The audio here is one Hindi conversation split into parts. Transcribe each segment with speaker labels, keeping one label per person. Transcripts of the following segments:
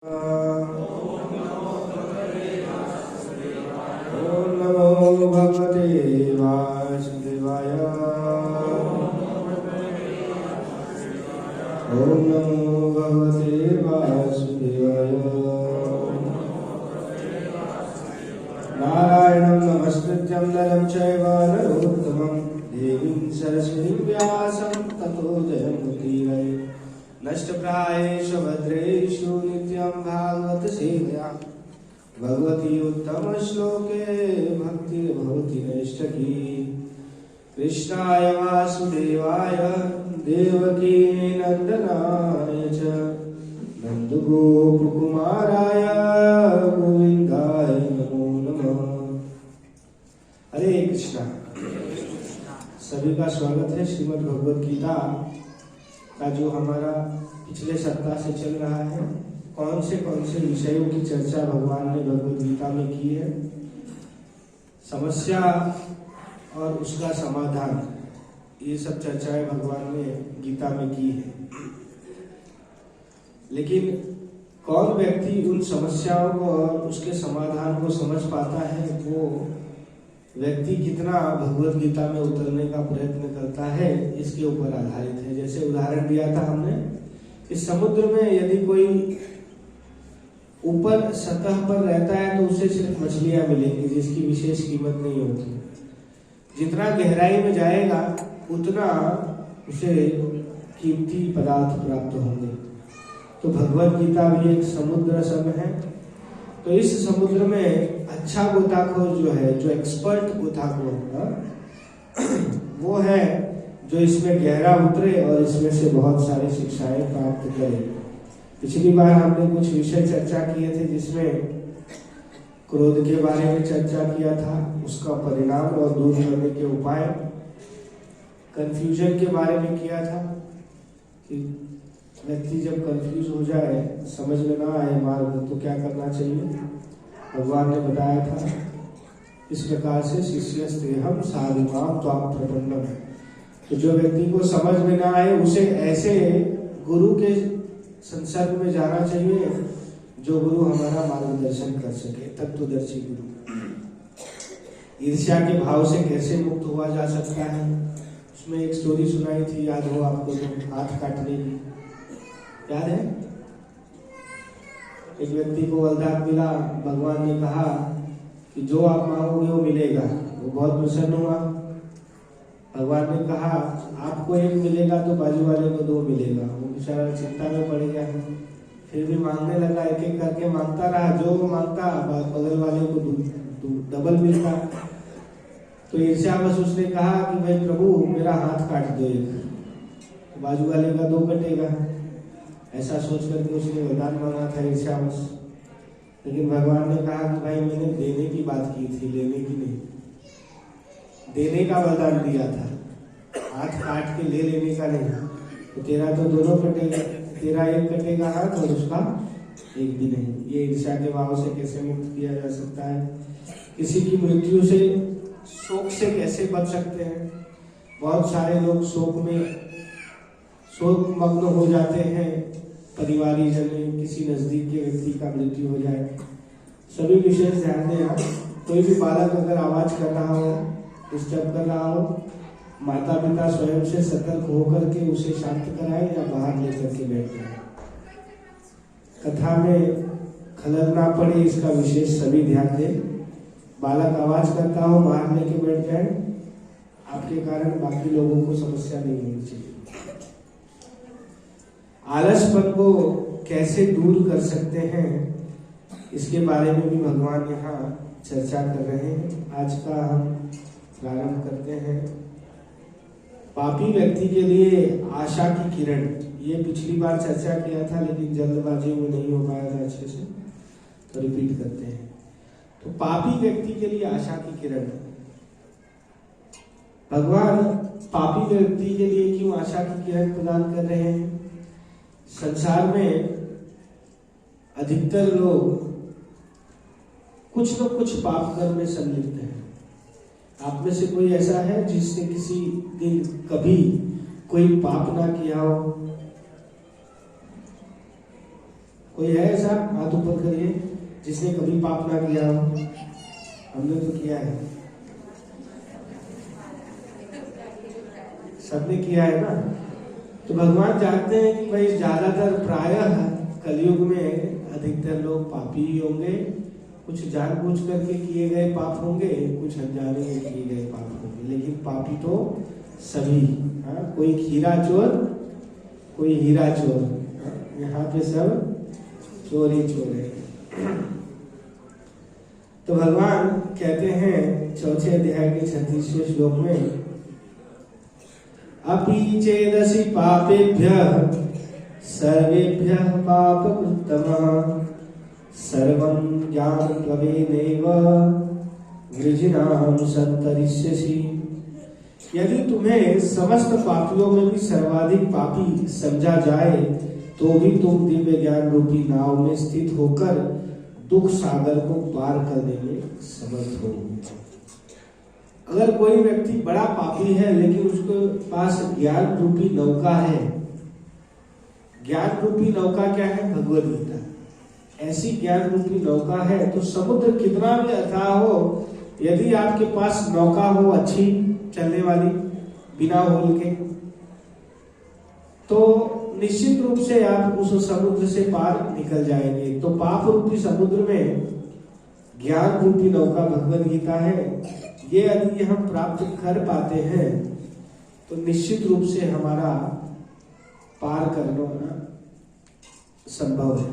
Speaker 1: ओम नमो भगवते वासुदेवाय। ओम नमो भगवते वासुदेवाय। नारायणं नमस्कृत्यं नरं चैव नरोत्तमं देवीं सरस्वतीं व्यासं ततो जयमुदीरये। नष्टप्रायेषु भद्रेषु नित्यं भागवत सेवया भगवती उत्तम श्लोके भक्तिर्भवति नैष्ठकी। कृष्णाय वासुदेवाय देवकी नंदनाय च नंदगोपकुमाराय गोविंदाय नमो नमः। हरे कृष्णा। सभी का स्वागत है श्रीमद् भगवद गीता का जो हमारा पिछले सप्ताह से चल रहा है। कौन से विषयों की चर्चा भगवान ने भगवद गीता में की है, समस्या और उसका समाधान, ये सब चर्चाएं भगवान ने गीता में की है। लेकिन कौन व्यक्ति उन समस्याओं को और उसके समाधान को समझ पाता है, वो व्यक्ति कितना भगवद गीता में उतरने का प्रयत्न करता है, इसके ऊपर आधारित है। जैसे उदाहरण दिया था हमने, इस समुद्र में यदि कोई ऊपर सतह पर रहता है तो उसे सिर्फ मछलियां मिलेंगी जिसकी विशेष कीमत नहीं होती। जितना गहराई में जाएगा उतना उसे कीमती पदार्थ प्राप्त होंगे। तो भगवद गीता भी एक समुद्र सम है। तो इस समुद्र में अच्छा गोताखोर जो है, जो एक्सपर्ट गोताखोर वो है जो इसमें गहरा उतरे और इसमें से बहुत सारी शिक्षाएं प्राप्त करे। पिछली बार हमने कुछ विषय चर्चा किए थे, जिसमें क्रोध के बारे में चर्चा किया था, उसका परिणाम और दूर करने के उपाय। कंफ्यूजन के बारे में किया था कि व्यक्ति जब कंफ्यूज हो जाए, समझ में ना आए मार्ग, तो क्या करना चाहिए। भगवान ने बताया था इस प्रकार से, शिष्यस्तेहं साधुकाम त्वां प्रपन्नम। तो जो व्यक्ति को समझ में ना आए उसे ऐसे गुरु के संसर्ग में जाना चाहिए जो गुरु हमारा मार्गदर्शन कर सके, तत्वदर्शी गुरु। ईर्ष्या के भाव से कैसे मुक्त हुआ जा सकता है, उसमें एक स्टोरी सुनाई थी, याद हो आपको, तो हाथ काटने की, याद है। एक व्यक्ति को वरदान मिला, भगवान ने कहा कि जो आप मांगोगे वो मिलेगा। वो बहुत प्रसन्न हुआ। भगवान ने कहा आपको एक मिलेगा तो बाजू वाले को दो मिलेगा। वो बेचारा चिंता में पड़ गया, फिर भी मांगने लगा, एक एक करके मांगता रहा। जो वो मांगता बगल वाले को डबल मिलता। तो ईर्ष्यावश उसने कहा कि भाई प्रभु मेरा हाथ काट दो एक, तो बाजू वाले का दो कटेगा। ऐसा सोच करके उसने वरदान मांगा था ईर्ष्यावश। लेकिन भगवान ने कहा कि भाई मैंने देने की बात की थी, लेने की नहीं। देने का वरदान दिया था, हाथ काट के ले लेने का नहीं। तो तेरा तो दोनों कटेगा, तेरा एक कटेगा हाथ और उसका एक भी नहीं। ये ईर्ष्या के भाव से कैसे मुक्त किया जा सकता है। किसी की मृत्यु से, शोक से कैसे बच सकते हैं। बहुत सारे लोग शोक मग्न हो जाते हैं। परिवारी जन, किसी नजदीक के व्यक्ति का मृत्यु हो जाए, सभी विशेष ध्यान दें। कोई भी बालक अगर आवाज कर रहा हो, डिस्टर्ब कर रहा हो, माता पिता स्वयं से सतर्क होकर के उसे शांत कराए या बाहर लेकर के बैठ जाए। कथा में खलल ना पड़े, इसका विशेष सभी ध्यान दें। बालक आवाज करता हो, बाहर लेके बैठ जाए, आपके कारण बाकी लोगों को समस्या नहीं होनी चाहिए। आलसपन को कैसे दूर कर सकते हैं, इसके बारे में भी भगवान यहाँ चर्चा कर रहे हैं। आज का हम प्रारंभ करते हैं। पापी व्यक्ति के लिए आशा की किरण, ये पिछली बार चर्चा किया था लेकिन जल्दबाजी में नहीं हो पाया था अच्छे से, तो रिपीट करते हैं। तो पापी व्यक्ति के लिए आशा की किरण, भगवान पापी व्यक्ति के लिए क्यों आशा की किरण प्रदान कर रहे हैं। संसार में अधिकतर लोग कुछ न कुछ पाप कर्म में संलिप्त हैं। आप में से कोई ऐसा है जिसने किसी दिन कभी कोई पाप ना किया हो? कोई है ऐसा? हाथ ऊपर करिए जिसने कभी पाप ना किया हो। हमने तो किया है, सबने किया है ना। तो भगवान जानते हैं कि भाई ज्यादातर प्रायः कलयुग में अधिकतर लोग पापी ही होंगे। कुछ जानबूझ करके किए गए पाप होंगे, कुछ अनजाने में किए गए पाप होंगे, लेकिन पापी तो सभी। हाँ, कोई खीरा चोर, कोई हीरा चोर। हाँ, यहाँ पे सब चोर ही चोर है। तो भगवान कहते हैं चौथे अध्याय के 36वें श्लोक में, अपि चेदसि पापेभ्यः सर्वेभ्यः पापकृत्तमः सर्वं ज्ञानप्लवेनैव वृजिनां सन्तरिष्यसि। यदि तुम्हें समस्त पापियों में भी सर्वाधिक पापी समझा जाए तो भी तुम दिव्य ज्ञान रूपी नाव में स्थित होकर दुख सागर को पार करने में समर्थ हो। अगर कोई व्यक्ति बड़ा पापी है लेकिन उसके पास ज्ञान रूपी नौका है, ज्ञान रूपी नौका क्या है? भगवद गीता। ऐसी ज्ञान रूपी नौका है तो समुद्र कितना भी अथाह हो, यदि आपके पास नौका हो अच्छी चलने वाली बिना होल के, तो निश्चित रूप से आप उस समुद्र से पार निकल जाएंगे। तो पाप रूपी समुद्र में ज्ञान रूपी नौका भगवद गीता है। ये यदि हम प्राप्त कर पाते हैं तो निश्चित रूप से हमारा पार करना संभव है।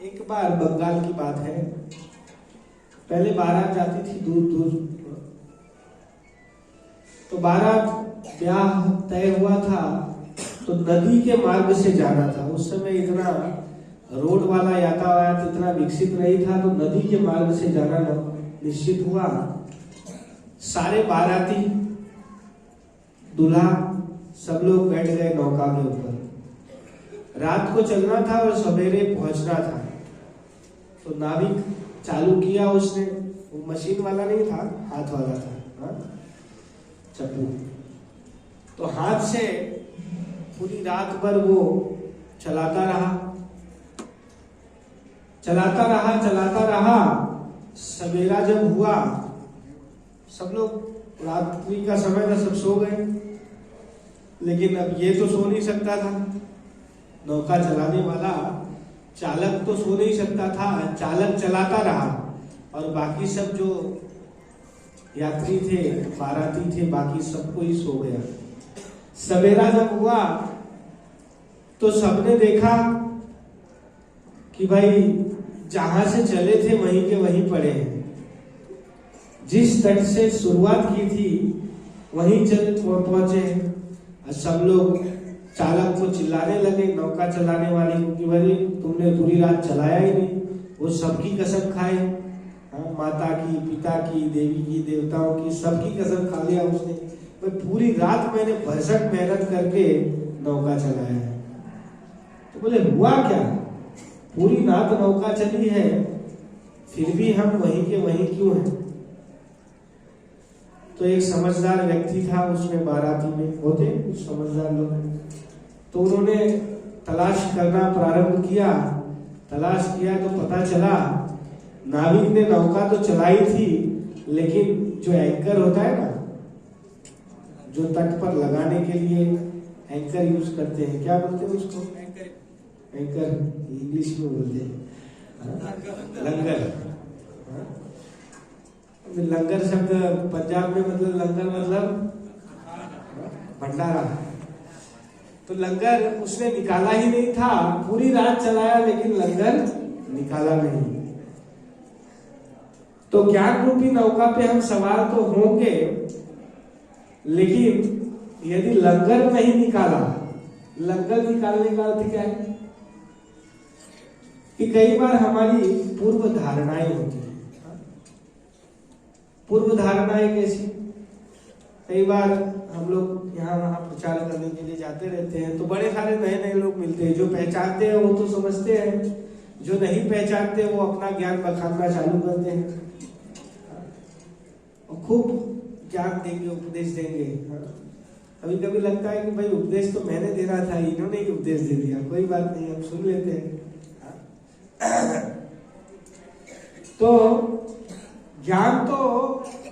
Speaker 1: एक बार बंगाल की बात है, पहले बारात जाती थी दूर दूर, तो बारात ब्याह तय हुआ था तो नदी के मार्ग से जाना था। उस समय इतना रोड वाला यातायात इतना विकसित नहीं था, तो नदी के मार्ग से जाना निश्चित हुआ। सारे बाराती, दूल्हा, सब लोग बैठ गए नौका के ऊपर। रात को चलना था और सवेरे पहुंचना था। तो नाविक चालू किया उसने, वो मशीन वाला नहीं था, हाथ वाला था, चप्पू। तो हाथ से पूरी रात भर वो चलाता रहा। सवेरा जब हुआ, सब लोग, रात्रि का समय था, सब सो गए। लेकिन अब ये तो सो नहीं सकता था, नौका चलाने वाला चालक तो सो नहीं सकता था। चालक चलाता रहा और बाकी सब जो यात्री थे, बाराती थे, बाकी सबको ही सो गया। सवेरा जब हुआ तो सबने देखा कि भाई जहां से चले थे वहीं के वहीं पड़े हैं। जिस तट से शुरुआत की थी वहीं चल पहुंचे हैं। सब लोग चालक को चिल्लाने लगे, नौका चलाने वाले को, कि भाई तुमने पूरी रात चलाया ही नहीं। वो सबकी कसम खाए, माता की, पिता की, देवी की, देवताओं की, सबकी कसम खा लिया उसने। पूरी रात मैंने भरसक मेहनत करके नौका चलाया है। तो बोले हुआ क्या? पूरी रात नौका चली है, फिर भी हम वहीं के वहीं क्यों हैं? तो एक समझदार व्यक्ति था उसमें, बाराती में होते कुछ समझदार लोग, तो उन्होंने तलाश करना प्रारंभ किया। तलाश किया तो पता चला नाविक ने नौका तो चलाई थी, लेकिन जो एंकर होता है ना, जो तट पर लगाने के लिए एंकर यूज करते हैं, क्या बोलते हैं उसको? एंकर इंग्लिश में बोलते हैं लंगर। लंगर शब्द पंजाब में मतलब लंगर मतलब भंडारा। तो लंगर उसने निकाला ही नहीं था, पूरी रात चलाया लेकिन लंगर निकाला नहीं। तो ज्ञान रूपी नौका पे हम सवार तो होंगे, लेकिन यदि लंगर नहीं निकाला, लंगर निकालने का अर्थ क्या है? कि कई बार हमारी पूर्व धारणाएं होती है। पूर्व धारणाएं कैसी? कई बार हम लोग यहाँ वहाँ प्रचार करने के लिए जाते रहते हैं, तो बड़े सारे नए नए लोग मिलते हैं। जो पहचानते हैं वो तो समझते हैं, जो नहीं पहचानते वो अपना ज्ञान बखानना चालू करते हैं और खूब ज्ञान देंगे, उपदेश देंगे। कभी कभी लगता है कि भाई उपदेश तो मैंने दे रहा था, इन्होंने ही उपदेश दे दिया, कोई बात नहीं, हम सुन लेते हैं। तो ज्ञान तो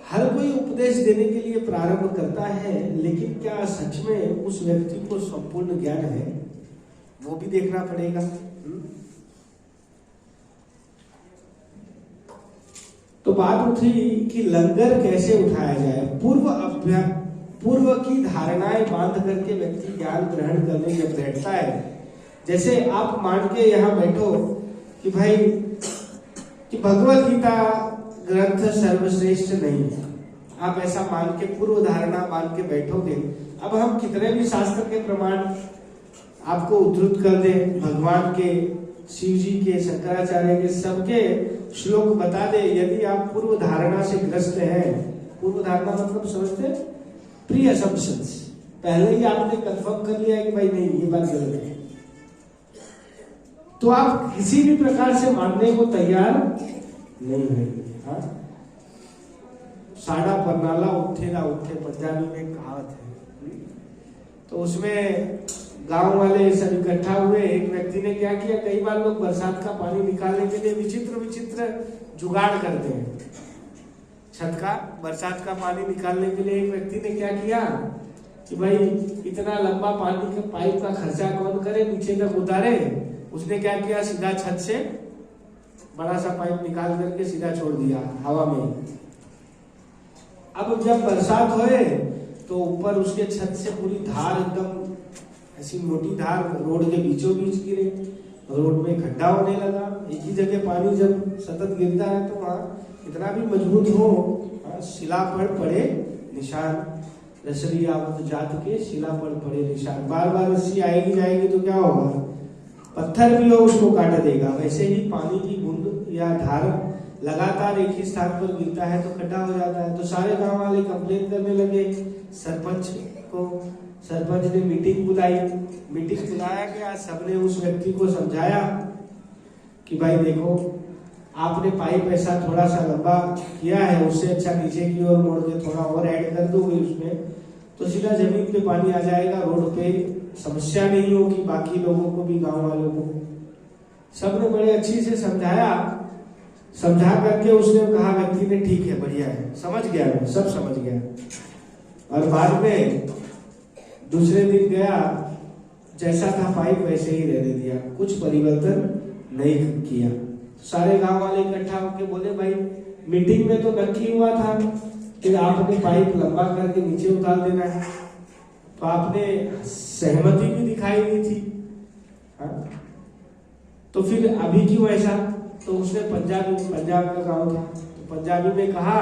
Speaker 1: हर कोई उपदेश देने के लिए प्रारंभ करता है, लेकिन क्या सच में उस व्यक्ति को संपूर्ण ज्ञान है, वो भी देखना पड़ेगा। तो बात उठी कि लंगर कैसे उठाया जाए। पूर्व की धारणाएं बांध करके व्यक्ति ज्ञान ग्रहण करने जब बैठता है, जैसे आप मान के यहाँ बैठो कि भाई कि भगवत गीता ग्रंथ सर्वश्रेष्ठ नहीं है, आप ऐसा मान के पूर्व धारणा मान के बैठोगे। अब हम कितने भी शास्त्र के प्रमाण आपको उद्धृत कर दें, भगवान के, शिव जी के, शंकराचार्य के, सबके श्लोक बता दे, यदि आप पूर्व धारणा से ग्रस्त हैं, पूर्व धारणा मतलब समझते, प्री असम्पशंस, पहले ही आपने कंफर्म कर लिया है कि भाई नहीं ये बात गलत है, तो आप किसी भी प्रकार से मानने को तैयार नहीं रहेंगे। हाँ, साड़ा परनाला उठे ना उठे, पंजाबी में कहावत है। तो उसमें गांव वाले सब इकट्ठा हुए, एक व्यक्ति ने क्या किया, कई बार लोग बरसात का पानी निकालने के लिए विचित्र विचित्र जुगाड़ करते हैं। छत का बरसात का पानी निकालने के लिए एक व्यक्ति ने क्या किया कि भाई इतना लंबा पानी के पाइप का खर्चा कौन करे, नीचे तक उतारे। उसने क्या किया, सीधा छत से बड़ा सा पाइप निकाल करके सीधा छोड़ दिया हवा में। अब जब बरसात होए तो ऊपर उसके छत से पूरी धार, एकदम ऐसी मोटी धार रोड के बीचों बीच गिरे, रोड में खड्डा होने लगा। एक ही जगह पानी जब सतत गिरता है तो वहाँ इतना भी मजबूत हो, शिला पर पड़े निशान, रसरी आवत जात के शिला पर पड़े निशान। बार बार रस्सी आएगी जाएगी तो क्या होगा, पत्थर भी हो उसको काट देगा। वैसे ही पानी की बूंद या धार लगातार एक ही स्थान पर गिरता है तो खड्डा हो जाता है। तो सारे गांव वाले कंप्लेन करने लगे सरपंच को। सरपंच ने मीटिंग बुलाई, मीटिंग बुलाया गया, सबने उस व्यक्ति को समझाया कि भाई देखो, आपने पाइप ऐसा थोड़ा सा लंबा किया है, उससे अच्छा नीचे की ओर मोड़ के थोड़ा और ऐड कर दोगे उसमें, तो सीधा जमीन पे पानी आ जाएगा, रोड पे समस्या नहीं होगी, बाकी लोगों को भी, गांव वालों को। सबने बड़े अच्छी से समझाया, समझा करके उसने कहा, व्यक्ति ने ठीक है, बढ़िया है, समझ गया, मैं सब समझ गया। और बाद में दूसरे दिन गया, जैसा था पाइप वैसे ही रहने दिया, कुछ परिवर्तन नहीं किया। सारे गांव वाले इकट्ठा होकर बोले, भाई मीटिंग में तो नक्की हुआ था कि आपने पाइप लंबा करके नीचे उतार देना है, तो आपने सहमति भी दिखाई दी थी, हाँ? तो फिर अभी क्यों ऐसा? तो उसने पंजाब का गांव था, तो पंजाबी में कहा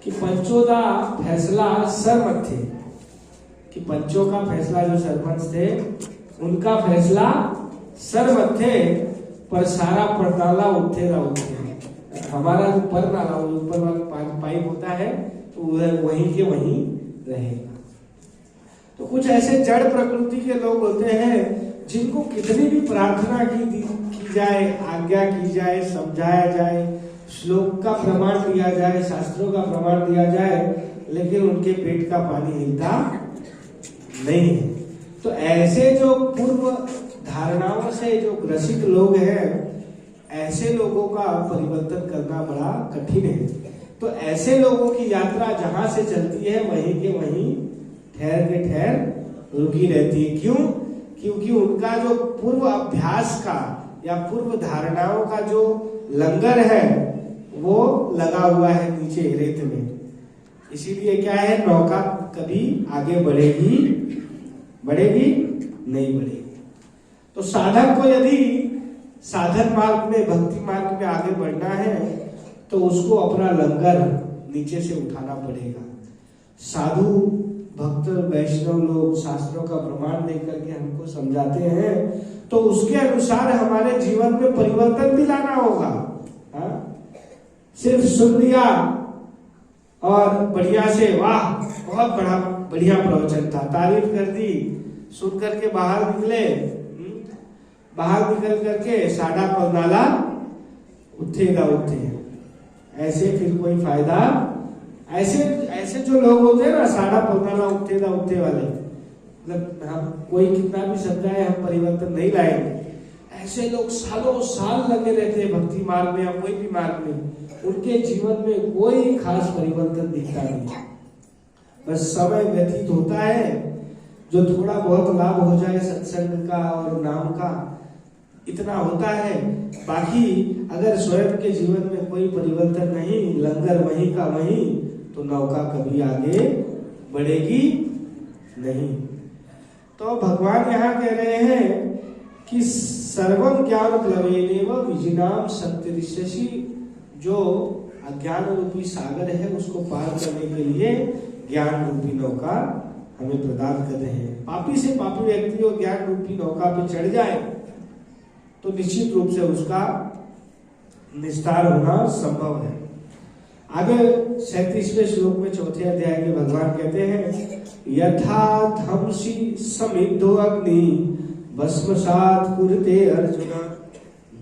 Speaker 1: कि पंचों का फैसला सरमत थे, कि पंचों का फैसला, जो सरपंच थे उनका फैसला सरमत थे, पर सारा परनाला उठे ना उठे। हमारा जो परनाला, ऊपर वाला पाइप होता है, तो वहीं के वहीं रहेगा। तो कुछ ऐसे जड़ प्रकृति के लोग होते हैं जिनको कितनी भी प्रार्थना की जाए, आज्ञा की जाए, समझाया जाए, श्लोक का प्रमाण दिया जाए, शास्त्रों का प्रमाण दिया जाए, लेकिन उनके पेट का पानी हिलता नहीं है। तो ऐसे जो पूर्व धारणाओं से जो ग्रसित लोग हैं, ऐसे लोगों का परिवर्तन करना बड़ा कठिन है। तो ऐसे लोगों की यात्रा जहां से चलती है वहीं के वहीं ठहर के ठहर रुकी रहती है। क्यों? क्योंकि उनका जो पूर्व अभ्यास का या पूर्व धारणाओं का जो लंगर है वो लगा हुआ है नीचे रेत में। इसीलिए क्या है, नौका कभी आगे बढ़ेगी नहीं बढ़ेगी। तो साधक को यदि साधन मार्ग में, भक्ति मार्ग में आगे बढ़ना है तो उसको अपना लंगर नीचे से उठाना पड़ेगा। साधु भक्त वैष्णव लोग शास्त्रों का प्रमाण देकर के हमको समझाते हैं, तो उसके अनुसार हमारे जीवन में परिवर्तन भी लाना होगा। सिर्फ सुन लिया और बढ़िया से, वाह बहुत बड़ा बढ़िया प्रवचन था, तारीफ कर दी, सुन करके बाहर निकले, बाहर निकल करके साड़ा परनाला उठेगा, ऐसे फिर कोई फायदा ऐसे ऐसे जो लोग होते हैं ना, साड़ा पलटाना उठते वाले, मतलब हम कोई कितना भी समझाए हम परिवर्तन नहीं लाएंगे, ऐसे लोग सालों साल लगे रहते हैं भक्ति मार्ग में या कोई भी मार्ग में, उनके जीवन में कोई खास परिवर्तन दिखता नहीं। बस समय व्यतीत होता है, जो थोड़ा बहुत लाभ हो जाए सत्संग का और नाम का, इतना होता है। बाकी अगर स्वयं के जीवन में कोई परिवर्तन नहीं, लंगर वहीं का वहीं, तो नौका कभी आगे बढ़ेगी नहीं। तो भगवान यहाँ कह रहे हैं कि सर्वम ज्ञान प्लवेनेव विजिनाम सत्यरिष्यसि, जो अज्ञान रूपी सागर है उसको पार करने के लिए ज्ञान रूपी नौका हमें प्रदान कर रहे हैं। पापी से पापी व्यक्ति वो ज्ञान रूपी नौका पे चढ़ जाए तो निश्चित रूप से उसका निस्तार होना संभव है। आगे 37वें श्लोक में चौथे अध्याय के भगवान कहते हैं, यथा धमसी समिद्धो अग्नि भस्मसात् कुरुते अर्जुन,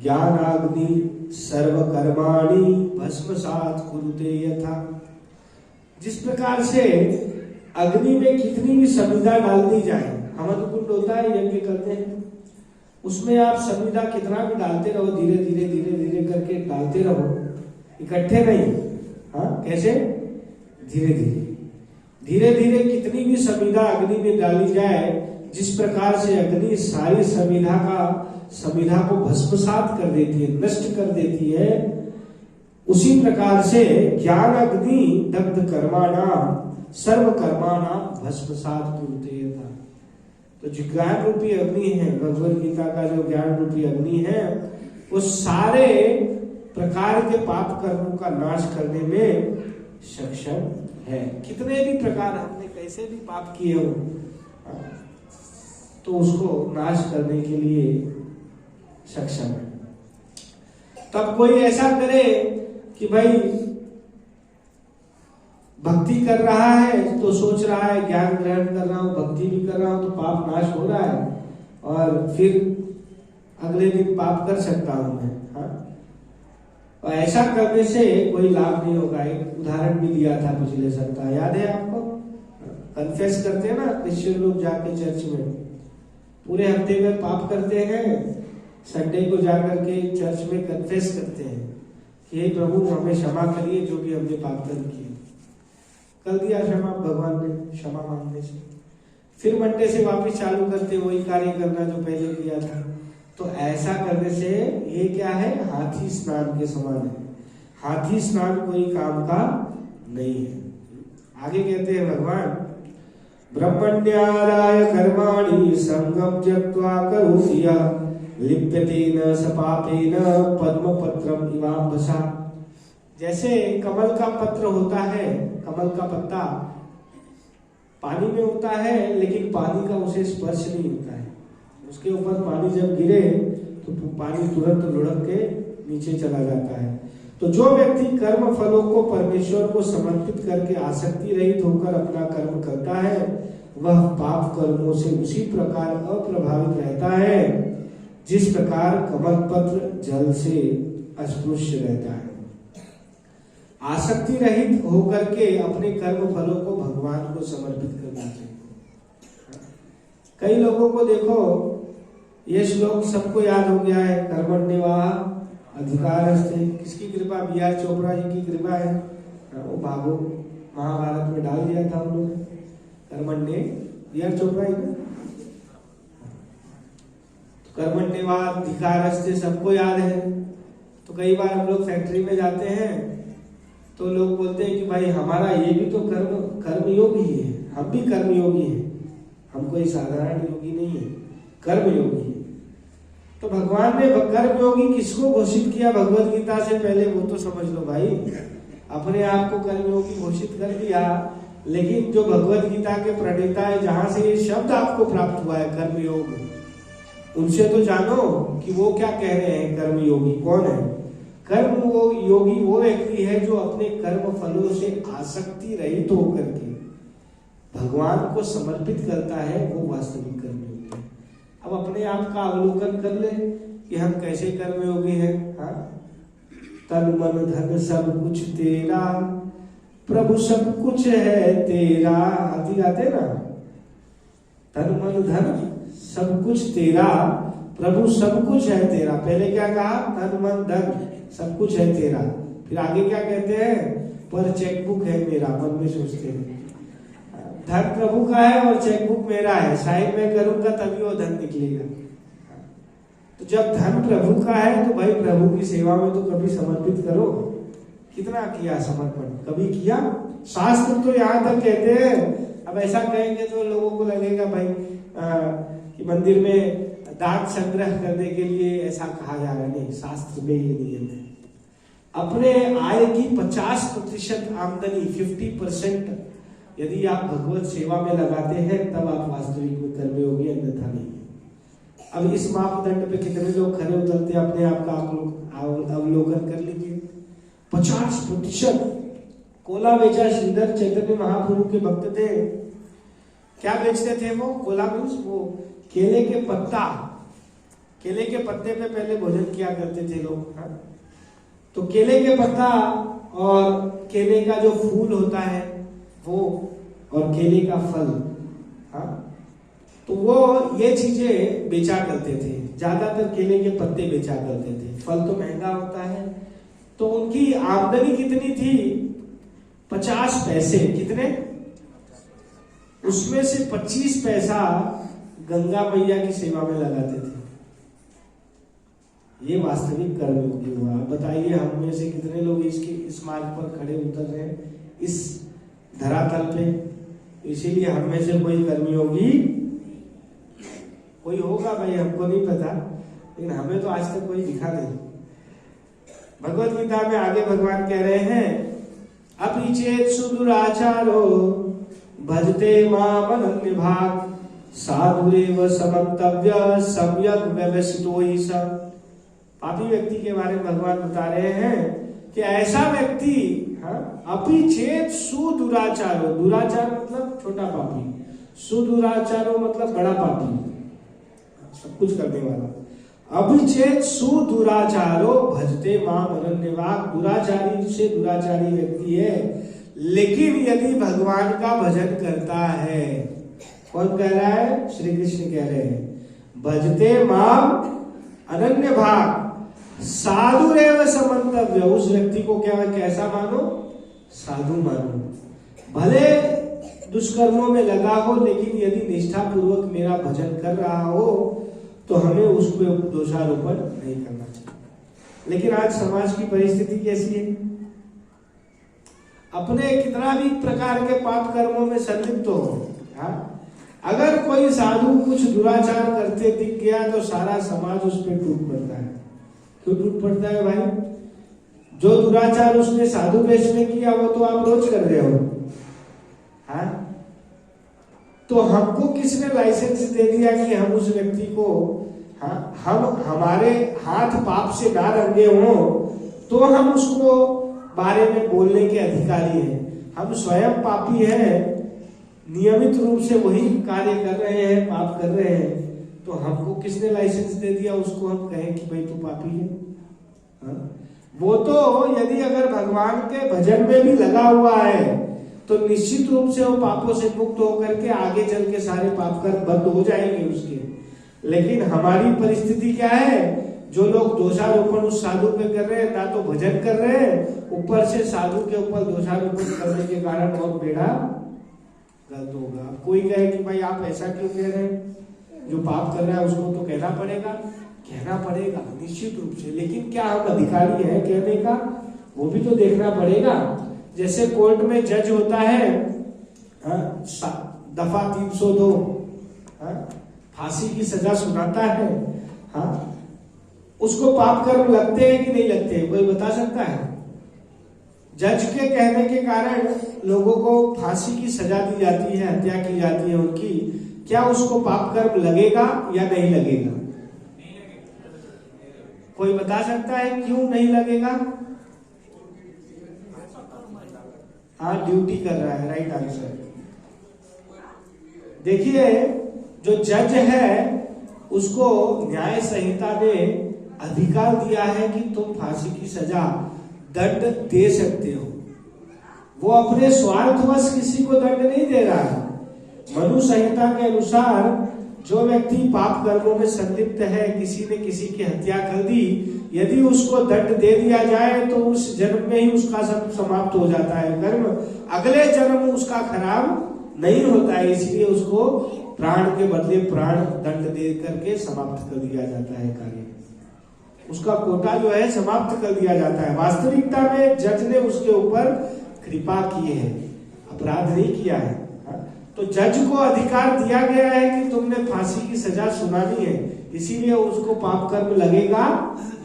Speaker 1: ज्ञानाग्नि सर्वकर्माणि भस्मसात् कुरुते यथा। जिस प्रकार से अग्नि में कितनी भी समिधा डाल दी जाए, हवन कुंड होता है, यज्ञ करते हैं, उसमें आप समिधा कितना भी डालते रहो, धीरे धीरे धीरे धीरे करके डालते रहो, इकट्ठे नहीं। हाँ, कैसे? धीरे धीरे धीरे धीरे कितनी भी समिधा अग्नि में डाली जाए, जिस प्रकार से अग्नि सारी समिधा को भस्मसात कर देती है, नष्ट कर देती है, उसी प्रकार से ज्ञान अग्नि दग्ध कर्माणा सर्व कर्माणा भस्मसात कुरुते यथा। तो जो ज्ञान रूपी अग्नि है, भगवद गीता का जो ज्ञान रूपी अग्नि है, वो सारे प्रकार के पाप कर्मों का नाश करने में सक्षम है। कितने भी प्रकार हमने कैसे भी पाप किए हो, तो उसको नाश करने के लिए सक्षम है। तब कोई ऐसा करे कि भाई भक्ति कर रहा है तो सोच रहा है ज्ञान ग्रहण कर रहा हूं, भक्ति भी कर रहा हूं, तो पाप नाश हो रहा है, और फिर अगले दिन पाप कर सकता हूं मैं। हाँ, और ऐसा करने से कोई लाभ नहीं होगा। एक उदाहरण भी दिया था पिछले सप्ताह, याद है आपको? कन्फेस करते हैं ना क्रिश्चियन लोग जाके चर्च में, पूरे हफ्ते में पाप करते हैं, संडे को जाकर के चर्च में कन्फेस करते हैं कि हे प्रभु हमें क्षमा करिए जो भी हमने पाप कर्म किए। कर दिया क्षमा भगवान ने, क्षमा मांगने से फिर मंडे से वापस चालू करते वही कार्य करना जो पहले किया था। तो ऐसा करने से ये क्या है? हाथी स्नान के समान है। हाथी स्नान कोई काम का नहीं है। आगे कहते हैं भगवान, ब्रह्मण्यादाय कर्माणि संगम त्यक्त्वा करोति यः लिप्यते न स पापेन पद्मपत्रम इवाम्भसा। जैसे कमल का पत्र होता है, कमल का पत्ता पानी में होता है, लेकिन पानी का उसे स्पर्श नहीं होता है। उसके ऊपर पानी जब गिरे तो पानी तुरंत लुढ़क के नीचे चला जाता है। तो जो व्यक्ति कर्म फलों को परमेश्वर को समर्पित करके आसक्ति रहित होकर अपना कर्म करता है, वह पाप कर्मों से उसी प्रकार अप्रभावित रहता है जिस प्रकार कमल पत्र जल से अस्पृश्य रहता है। आसक्ति रहित होकर के अपने कर्म फलों को भगवान को समर्पित करना चाहिए। कई लोगों को देखो, ये श्लोक सबको याद हो गया है, कर्मण्येवाह अधिकारस्ते। किसकी कृपा? बी.आर. चोपड़ा जी की कृपा है। वो भागो महाभारत में डाल दिया था उन्होंने, कर्मण्य बी.आर. चोपड़ा ही ना। कर्मण्येवाह अधिकारस्ते सबको याद है। तो कई बार हम लोग फैक्ट्री में जाते हैं तो लोग बोलते हैं कि भाई हमारा ये भी तो कर्म योगी है, हम भी कर्म योगी हैं, हम कोई साधारण योगी नहीं है, कर्म योगी है। तो भगवान ने कर्म योगी किसको घोषित किया भगवत गीता से पहले, वो तो समझ लो भाई। अपने आप को कर्म योगी घोषित कर दिया, लेकिन जो भगवत गीता के प्रणेता है, जहां से ये शब्द आपको प्राप्त हुआ है कर्म योग, उनसे तो जानो कि वो क्या कह रहे हैं। कर्म योगी कौन है? कर्म वो योगी वो व्यक्ति है जो अपने कर्म फलों से आसक्ति रहित होकर के भगवान को समर्पित करता है, वो वास्तविक कर्म योगी है। अब अपने आप का अवलोकन कर ले कि हम कैसे कर्मयोगी हैं। हाँ, तन मन धन सब कुछ तेरा, प्रभु सब कुछ है तेरा। आती गाते ना, तन मन धन सब कुछ तेरा, प्रभु सब कुछ है तेरा। पहले क्या कहा? तन मन धन सब कुछ है तेरा। फिर आगे क्या कहते हैं? पर चेकबुक है मेरा। मन में सोचते हैं धन प्रभु का है और चेकबुक मेरा है, साइन मैं करूंगा तभी वो धन निकलेगा। तो जब धन प्रभु का है तो भाई प्रभु की सेवा में तो कभी समर्पित करो। कितना किया समर्पण? कभी किया? शास्त्र तो यहाँ तक कहते हैं, अब ऐसा कहेंगे तो लोगों को लगेगा भाई कि मंदिर में दान संग्रह करने के लिए ऐसा कहा जा रहा है। नहीं, शास्त्र में ये नियम है। अपने आय की 50% आमदनी, 50% यदि आप भगवत सेवा में लगाते हैं तब आप वास्तविक में कर्मयोगी, अन्यथा नहीं। अब इस मापदंड पे कितने लोग खरे उतरते हैं, अपने आप का अवलोकन कर लीजिए। 50% कोला बेचा श्रीधर चैतन्य महाप्रभु के भक्त थे। क्या बेचते थे वो? कोला मीन्स वो केले के पत्ता, केले के पत्ते पे पहले भोजन किया करते थे लोग। तो केले के पत्ता और केले का जो फूल होता है वो, और केले का फल, तो वो ये चीजें बेचा करते थे। ज्यादातर केले के पत्ते बेचा करते थे, फल तो महंगा होता है। तो उनकी आमदनी कितनी थी? 50 पैसे। कितने? उसमें से 25 पैसा गंगा मैया की सेवा में लगाते थे। ये वास्तविक कर्मयोगी हुआ। बताइए हम में से कितने लोग इस मार्ग पर खड़े उतर रहे हैं इस धरातल पे? इसीलिए हम में से कोई कर्मयोगी कोई होगा भाई, हमको नहीं पता, लेकिन हमें तो आज तक कोई दिखा नहीं। भगवत गीता में आगे भगवान कह रहे हैं, अपि चेत सुदुराचारो भजते माम अनन्य भाग साधुरेव समन्तव्य सम्यक व्यवसितो हि स। पापी व्यक्ति के बारे में भगवान बता रहे हैं कि ऐसा व्यक्ति, अपि चेत सुदुराचारो, दुराचार मतलब छोटा पापी, सुदुराचारो मतलब बड़ा पापी, सब कुछ करने वाला। अभिचेत सुदुराचारो भजते माम अनन्यभाग। दुराचारी से दुराचारी व्यक्ति है, लेकिन यदि भगवान का भजन करता है, कौन कह रहा है? श्री कृष्ण कह रहे हैं, भजते माम अनन्यभाग साधुरेव समन्तव्य। उस व्यक्ति को क्या, कैसा मानो? साधु मानो। भले दुष्कर्मों में लगा हो, लेकिन यदि निष्ठा पूर्वक मेरा भजन कर रहा हो तो हमें उसको दोषारोपण नहीं करना चाहिए। लेकिन आज समाज की परिस्थिति कैसी है? अपने कितना भी प्रकार के पाप कर्मों में संलिप्त हो, अगर कोई साधु कुछ दुराचार करते दिख गया तो सारा समाज उस पर टूट पड़ता है। क्यों टूट पड़ता है भाई? जो दुराचार उसने साधु वेश में किया वो तो आप रोज कर रहे हो। तो हमको किसने लाइसेंस दे दिया कि हम उस व्यक्ति को, हम हमारे हाथ पाप से ना रंगे हों तो हम उसको बारे में बोलने के अधिकारी हैं? हम स्वयं पापी हैं, नियमित रूप से वही कार्य कर रहे हैं, पाप कर रहे हैं, तो हमको किसने लाइसेंस दे दिया उसको हम कहें कि भाई तू पापी है? वो तो यदि अगर भगवान के भजन में भी लगा हुआ है तो निश्चित रूप से वो पापों से मुक्त होकर के आगे चल के सारे पाप कर्म बंद हो जाएंगे उसके। लेकिन हमारी परिस्थिति क्या है? जो लोग दोषारोपण उस साधु पे कर रहे हैं, ना तो भजन कर रहे हैं, ऊपर से साधु के ऊपर दोषारोपण करने के कारण और बेड़ा गलत होगा। कोई कहे कि भाई आप ऐसा क्यों कह रहे हैं? जो पाप कर रहा है उसको तो कहना पड़ेगा निश्चित रूप से, लेकिन क्या हम अधिकारी हैं कहने का? वो भी तो देखना पड़ेगा। जैसे कोर्ट में जज होता है, दफा 302 फांसी की सजा सुनाता है, उसको पाप कर्म लगते हैं कि नहीं लगते? कोई बता सकता है? जज के कहने के कारण लोगों को फांसी की सजा दी जाती है, हत्या की जाती है उनकी, क्या उसको पाप कर्म लगेगा या नहीं लगेगा? कोई बता सकता है क्यों नहीं लगेगा? ड्यूटी कर रहा है, राइट आंसर। देखिए, जो जज है उसको न्याय संहिता ने अधिकार दिया है कि तुम फांसी की सजा, दंड दे सकते हो। वो अपने स्वार्थवश किसी को दंड नहीं दे रहा है। मनु संहिता के अनुसार जो व्यक्ति पाप कर्मों में संलिप्त है, किसी ने किसी की हत्या कर दी, यदि उसको दंड दे दिया जाए तो उस जन्म में ही उसका सब समाप्त हो जाता है कर्म, अगले जन्म उसका खराब नहीं होता है, इसलिए उसको प्राण के बदले प्राण दंड दे करके समाप्त कर दिया जाता है कार्य, उसका कोटा जो है समाप्त कर दिया जाता है। वास्तविकता में जज ने उसके ऊपर कृपा की है, अपराध नहीं किया है। तो जज को अधिकार दिया गया है कि तुमने फांसी की सजा सुनानी है, इसीलिए उसको पाप कर्म लगेगा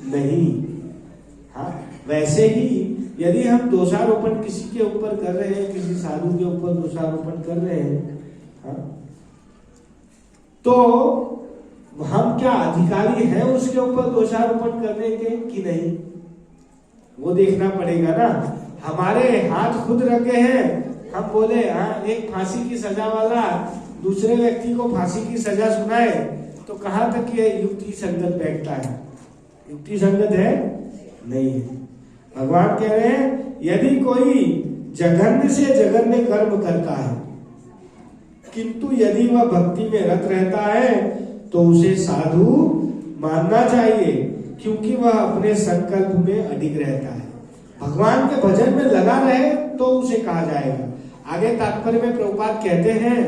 Speaker 1: नहीं। हाँ, वैसे ही यदि हम दोषारोपण किसी के ऊपर कर रहे हैं, किसी साधु के ऊपर दोषारोपण कर रहे हैं, हाँ, तो हम क्या अधिकारी हैं उसके ऊपर दोषारोपण करने के कि नहीं, वो देखना पड़ेगा ना। हमारे हाथ खुद रखे हैं, हम बोले हाँ एक फांसी की सजा वाला दूसरे व्यक्ति को फांसी की सजा सुनाए, तो कहां तक ये युक्ति संगत बैठता है? युक्ति संगत है नहीं है। भगवान कह रहे हैं यदि कोई जघन्य से जघन्य कर्म करता है, किंतु यदि वह भक्ति में रत रहता है तो उसे साधु मानना चाहिए, क्योंकि वह अपने संकल्प में अडिग रहता है। भगवान के भजन में लगा रहे तो उसे कहा जाएगा। आगे तात्पर्य में प्रभुपाद कहते हैं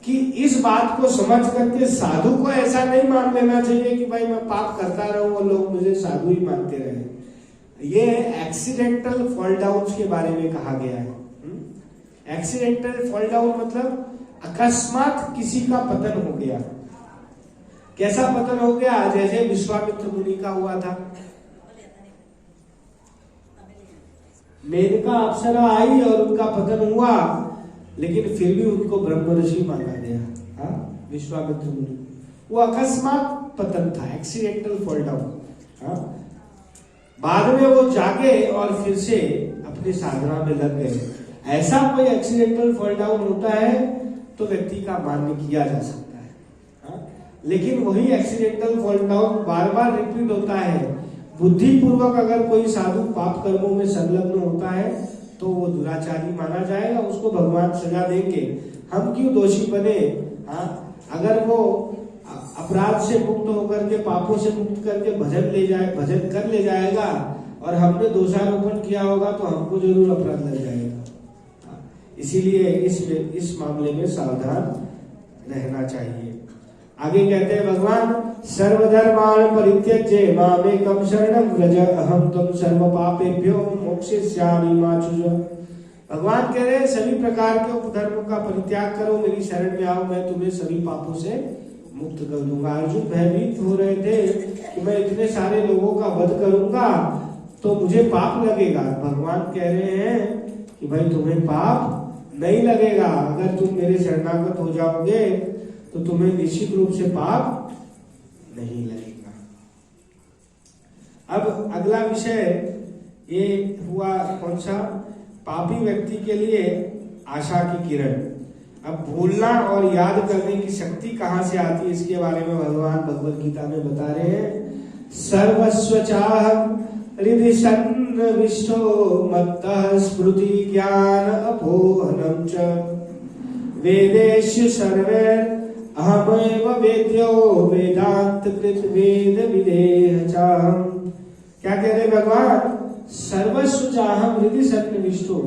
Speaker 1: कि इस बात को समझ करके साधु को ऐसा नहीं मान लेना चाहिए कि भाई मैं पाप करता रहूं और लोग मुझे साधु ही मानते रहे। ये एक्सीडेंटल फॉल डाउन के बारे में कहा गया है। एक्सीडेंटल फॉल डाउन मतलब अकस्मात किसी का पतन हो गया। कैसा पतन हो गया? जैसे विश्वामित्र मुनि का हुआ था। मेनका अप्सरा आई और उनका पतन हुआ, लेकिन फिर भी उनको ब्रह्म ऋषि माना गया। हाँ, विश्वामित्र मुनि, वो अकस्मात पतन था, एक्सीडेंटल फॉल डाउन। हाँ, बाद में वो जागे और फिर से अपनी साधना में लग गए। ऐसा कोई एक्सीडेंटल फॉल डाउन होता है तो व्यक्ति का मान्य किया जा सकता है। हाँ, लेकिन वही एक्सीडेंटल फॉल डाउन बार बार रिपीट होता है। बुद्धि पूर्वक अगर कोई साधु पाप कर्मों में संलग्न होता है तो वो दुराचारी माना जाएगा, उसको भगवान सजा देंगे। हम क्यों दोषी बने? हाँ, अगर वो अपराध से मुक्त होकर के, पापों से मुक्त करके भजन कर ले जाएगा और हमने दोषारोपण किया होगा तो हमको जरूर अपराध लग जाएगा। इसीलिए इस मामले में सावधान रहना चाहिए। आगे कहते हैं भगवान, सर्वधर्मान् परित्यज्य मामेकं शरणं व्रज अहं त्वं सर्व पापेभ्यो मोक्षयिष्यामि मा चुज। भगवान कह रहे हैं सभी प्रकार के उपधर्म का परित्याग करो, मेरी शरण में आओ, मैं तुम्हें सभी पापों से मुक्त कर दूंगा। अर्जुन भयभीत हो रहे थे कि मैं इतने सारे लोगों का वध करूंगा तो मुझे पाप लगेगा। भगवान कह रहे हैं कि भाई तुम्हें पाप नहीं लगेगा, अगर तुम मेरे शरणागत हो जाओगे तो तुम्हें निश्चित रूप से पाप नहीं लगेगा। अब अगला विषय ये हुआ कौन सा? पापी व्यक्ति के लिए आशा की किरण। अब भूलना और याद करने की शक्ति कहां से आती है, इसके बारे में भगवान भगवद गीता में बता रहे हैं। सर्वस्वचाहं हृदि सन्निविष्टो मत्तः स्मृति ज्ञान अपोहनं च वेदेषु सर्वैर् अहमेव वेद्यो वेदांत कृत वेद विदेह चाहम्। क्या कह रहे भगवान? सर्वस्व चाहम हृदय सन्निविष्टो,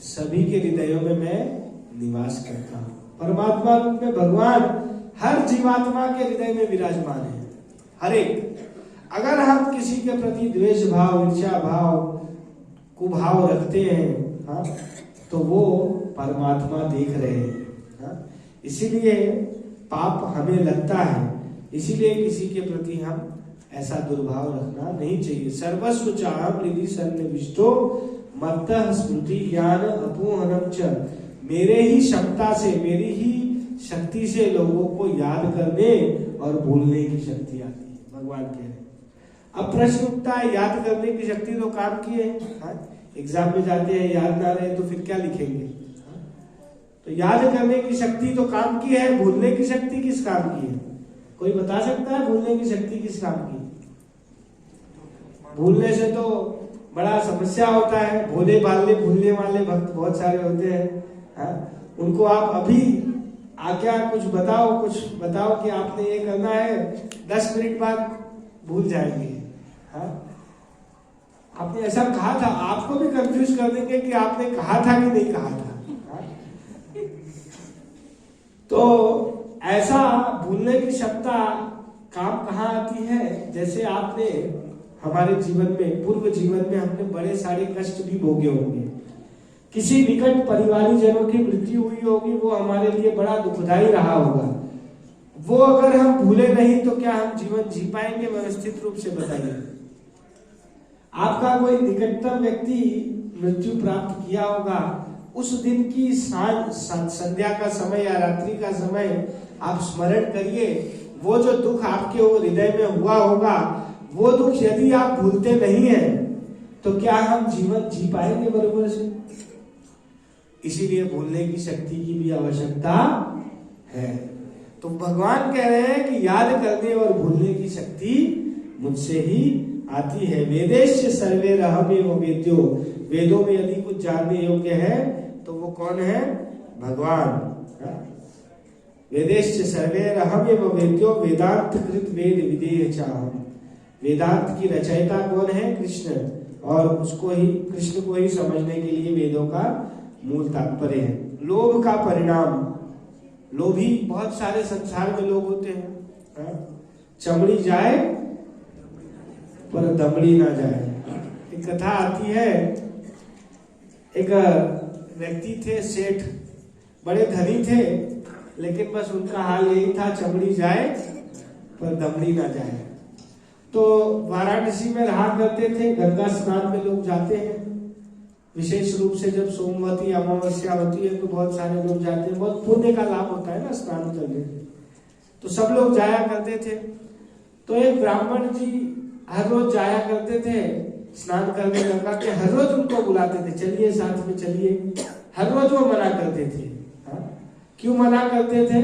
Speaker 1: सभी के हृदयों में मैं निवास करता हूँ। परमात्मा रूप में भगवान हर जीवात्मा के हृदय में विराजमान है। हर एक, अगर हम किसी के प्रति द्वेष भाव, ईर्ष्या भाव, कुभाव रखते हैं, हाँ, तो वो परमात्मा देख रहे हैं। हाँ, इसीलिए पाप हमें लगता है, इसीलिए किसी के प्रति हम ऐसा दुर्भाव रखना नहीं चाहिए। सर्वस्व चाहं हृदि सन्निविष्टो मत्तः स्मृति ज्ञान अपोहनं च, मेरे ही क्षमता से, मेरी ही शक्ति से लोगों को याद करने और भूलने की शक्ति आती है, भगवान कह रहे हैं। अब प्रश्न उठता है, याद करने की शक्ति तो काम की है, एग्जाम में जाते हैं याद ना रहे तो फिर क्या लिखेंगे? तो याद करने की शक्ति तो काम की है, भूलने की शक्ति किस काम की है? कोई बता सकता है भूलने की शक्ति किस काम की? भूलने से तो बड़ा समस्या होता है। भोले भाले भूलने वाले भक्त बहुत सारे होते हैं। हाँ, उनको आप अभी आज्ञा कुछ बताओ कि आपने ये करना है, 10 मिनट बाद भूल जाएंगे। हाँ, आपने ऐसा कहा था, आपको भी कंफ्यूज कर देंगे कि आपने कहा था कि नहीं कहा था। हाँ? तो ऐसा भूलने की क्षमता काम कहाँ आती है? जैसे आपने हमारे जीवन में, पूर्व जीवन में हमने बड़े सारे कष्ट भी भोगे होंगे। किसी निकट परिवारी जनों की मृत्यु हुई होगी, वो हमारे लिए बड़ा दुखदाई रहा होगा। वो अगर हम भूले नहीं तो क्या हम जीवन जी पाएंगे? व्यवस्थित रूप से बताइए। आपका कोई निकटतम व्यक्ति मृत्यु प्राप्त किया होगा, उस दिन की संध्या का समय या रात्रि का समय आप स्मरण करिए। वो जो दुख आपके हृदय में हुआ होगा, वो दुख यदि आप भूलते नहीं हैं तो क्या हम जीवन जी पाएंगे बरोबर से? इसीलिए भूलने की शक्ति की भी आवश्यकता है। तो भगवान कह रहे हैं कि याद करने और भूलने की शक्ति मुझसे ही आती है। वेदेश सर्वे रहमेव वेद्यो, वेदों में यदि कुछ जानने योग्य है तो वो कौन है? भगवान। वेदेश सर्वे रहमेव वेद्यो वेदांत कृत वेद विदेह चाहम। वेदांत की रचयिता कौन है? कृष्ण। और उसको ही, कृष्ण को ही समझने के लिए वेदों का मूल तात्पर्य है। लोभ का परिणाम, लोभी बहुत सारे संसार में लोग होते हैं। चमड़ी जाए पर दमड़ी ना जाए। एक कथा आती है, एक व्यक्ति थे, सेठ, बड़े धनी थे, लेकिन बस उनका हाल यही था, चमड़ी जाए पर दमड़ी ना जाए। तो वाराणसी में रहा करते थे। गंगा स्नान में लोग जाते हैं, विशेष रूप से जब सोमवती अमावस्या होती है तो बहुत सारे लोग जाते हैं। बहुत पुण्य का लाभ होता है ना स्नान करने, तो सब लोग जाया करते थे। तो एक ब्राह्मण जी हर रोज जाया करते थे स्नान करने गंगा के। हर रोज उनको बुलाते थे, चलिए साथ में चलिए। हर रोज वो मना करते थे। हाँ? क्यों मना करते थे?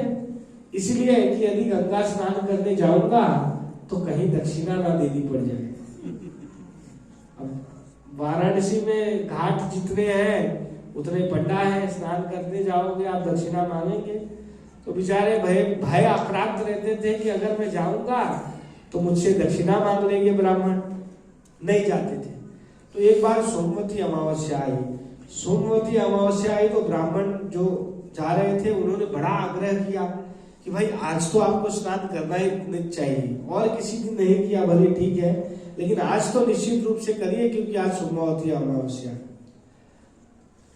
Speaker 1: इसलिए कि यदि गंगा स्नान करने जाऊंगा तो कहीं दक्षिणा ना देनी पड़ जाए। अब वाराणसी में घाट जितने हैं उतने पंडा है, स्नान करने जाओगे आप दक्षिणा मांगेंगे। तो बेचारे भय आक्रांत रहते थे कि अगर मैं जाऊंगा तो मुझसे दक्षिणा मांग लेंगे ब्राह्मण, नहीं जाते थे। तो एक बार सोमवती अमावस्या आई। सोमवती अमावस्या आई तो ब्राह्मण जो जा रहे थे उन्होंने बड़ा आग्रह किया कि भाई आज तो आपको स्नान करना ही चाहिए, और किसी दिन नहीं किया भले ठीक है, लेकिन आज तो निश्चित रूप से करिए क्योंकि आज सोमवती अमावस्या।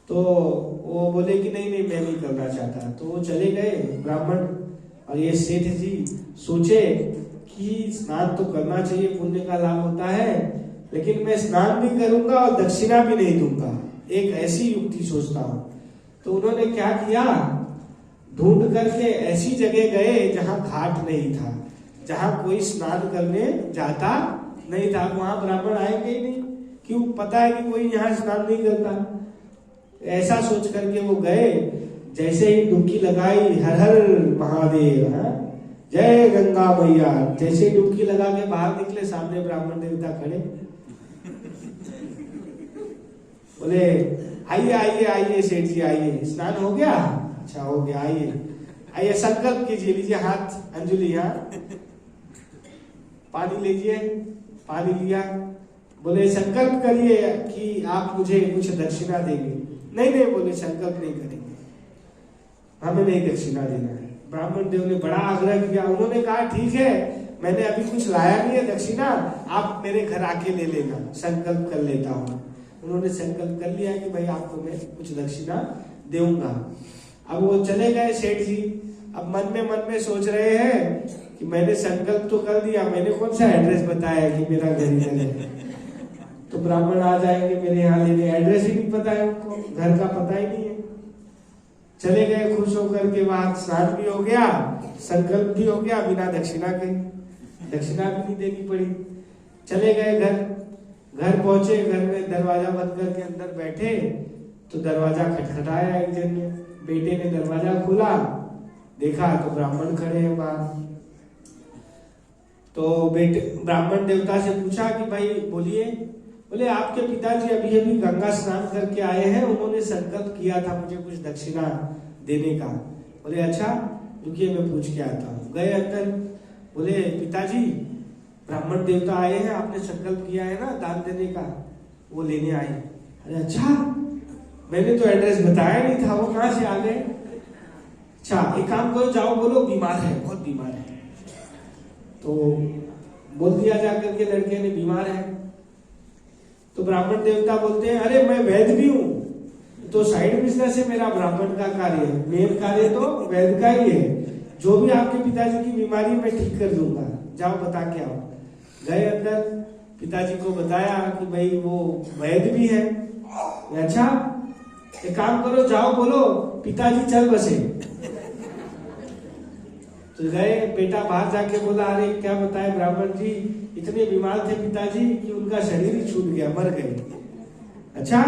Speaker 1: तो वो बोले कि नहीं मैं नहीं करना चाहता। तो वो चले गए ब्राह्मण, और ये सेठ जी सोचे कि स्नान तो करना चाहिए, पुण्य का लाभ होता है, लेकिन मैं स्नान भी करूंगा और दक्षिणा भी नहीं दूंगा, एक ऐसी युक्ति सोचता हूं। तो उन्होंने क्या किया, ढूंढ करके ऐसी जगह गए जहां घाट नहीं था, जहां कोई स्नान करने जाता नहीं था। वहां ब्राह्मण आएंगे ही नहीं, क्यों? पता है कि कोई यहाँ स्नान नहीं करता। ऐसा सोच करके वो गए। जैसे ही डुबकी लगाई, हर हर महादेव, जय गंगा मैया, जैसे डुबकी लगा के बाहर निकले, सामने ब्राह्मण देवता खड़े। बोले आइए आइए आइए सेठ जी आइए, स्नान हो गया? अच्छा हो गया, आइए आइए संकल्प कीजिए, लीजिए हाथ अंजलि, यहाँ पानी लीजिए। पानी लिया। बोले संकल्प करिए कि आप मुझे कुछ दक्षिणा देंगे। नहीं नहीं, बोले संकल्प नहीं करेंगे, हमें नहीं दक्षिणा देना है। ब्राह्मण देव ने बड़ा आग्रह किया। उन्होंने कहा ठीक है, मैंने अभी कुछ लाया नहीं है दक्षिणा, आप मेरे घर आके ले लेना, संकल्प कर लेता हूँ। उन्होंने संकल्प कर लिया कि भाई आपको मैं कुछ दक्षिणा दूंगा। अब वो चले गए सेठ जी। अब मन में सोच रहे हैं कि मैंने संकल्प तो कर दिया, मैंने कौन सा एड्रेस बताया कि मेरा घर इधर है, तो ब्राह्मण आ जाएंगे मेरे यहाँ लेने। एड्रेस ही नहीं पता है उनको, घर का पता ही नहीं है। चले गए खुश होकर के, वहां स्नान भी हो गया, संकल्प भी हो गया, बिना दक्षिणा के, दक्षिणा भी नहीं देनी पड़ी। चले गए घर पहुंचे, घर में दरवाजा बंद करके अंदर बैठे तो दरवाजा खटखटाया। एक जन ने, बेटे ने दरवाजा खोला, देखा तो ब्राह्मण खड़े हैं बाहर। तो बेटे ब्राह्मण देवता से पूछा कि भाई बोलिए बोले आपके पिताजी अभी अभी गंगा स्नान करके आए हैं, उन्होंने संकल्प किया था मुझे कुछ दक्षिणा देने का। बोले अच्छा, रुकिए मैं पूछ के आता हूँ। गए अंदर, बोले पिताजी ब्राह्मण देवता आए हैं, आपने संकल्प किया है ना दान देने का, वो लेने आए। अरे अच्छा, मैंने तो एड्रेस बताया नहीं था, वो कहाँ से आ गए? अच्छा एक काम करो, जाओ बोलो बीमार है, बहुत बीमार है। तो बोल दिया जाकर के लड़के ने बीमार है। तो ब्राह्मण देवता बोलते हैं अरे मैं वैद्य भी हूँ, तो साइड बिजनेस है मेरा, ब्राह्मण का कार्य है, मेन कार्य तो वैद्य का ही है, जो भी आपके पिताजी की बीमारी मैं ठीक कर दूंगा, जाओ बता के आओ। गए अंदर, पिताजी को बताया कि भाई वो वैद्य भी है। अच्छा एक काम करो, जाओ बोलो पिताजी चल बसे। तो गए, बेटा बाहर जाके बोला अरे क्या बताए ब्राह्मण जी, इतने बीमार थे पिताजी कि उनका शरीर ही छूट गया, मर गए। अच्छा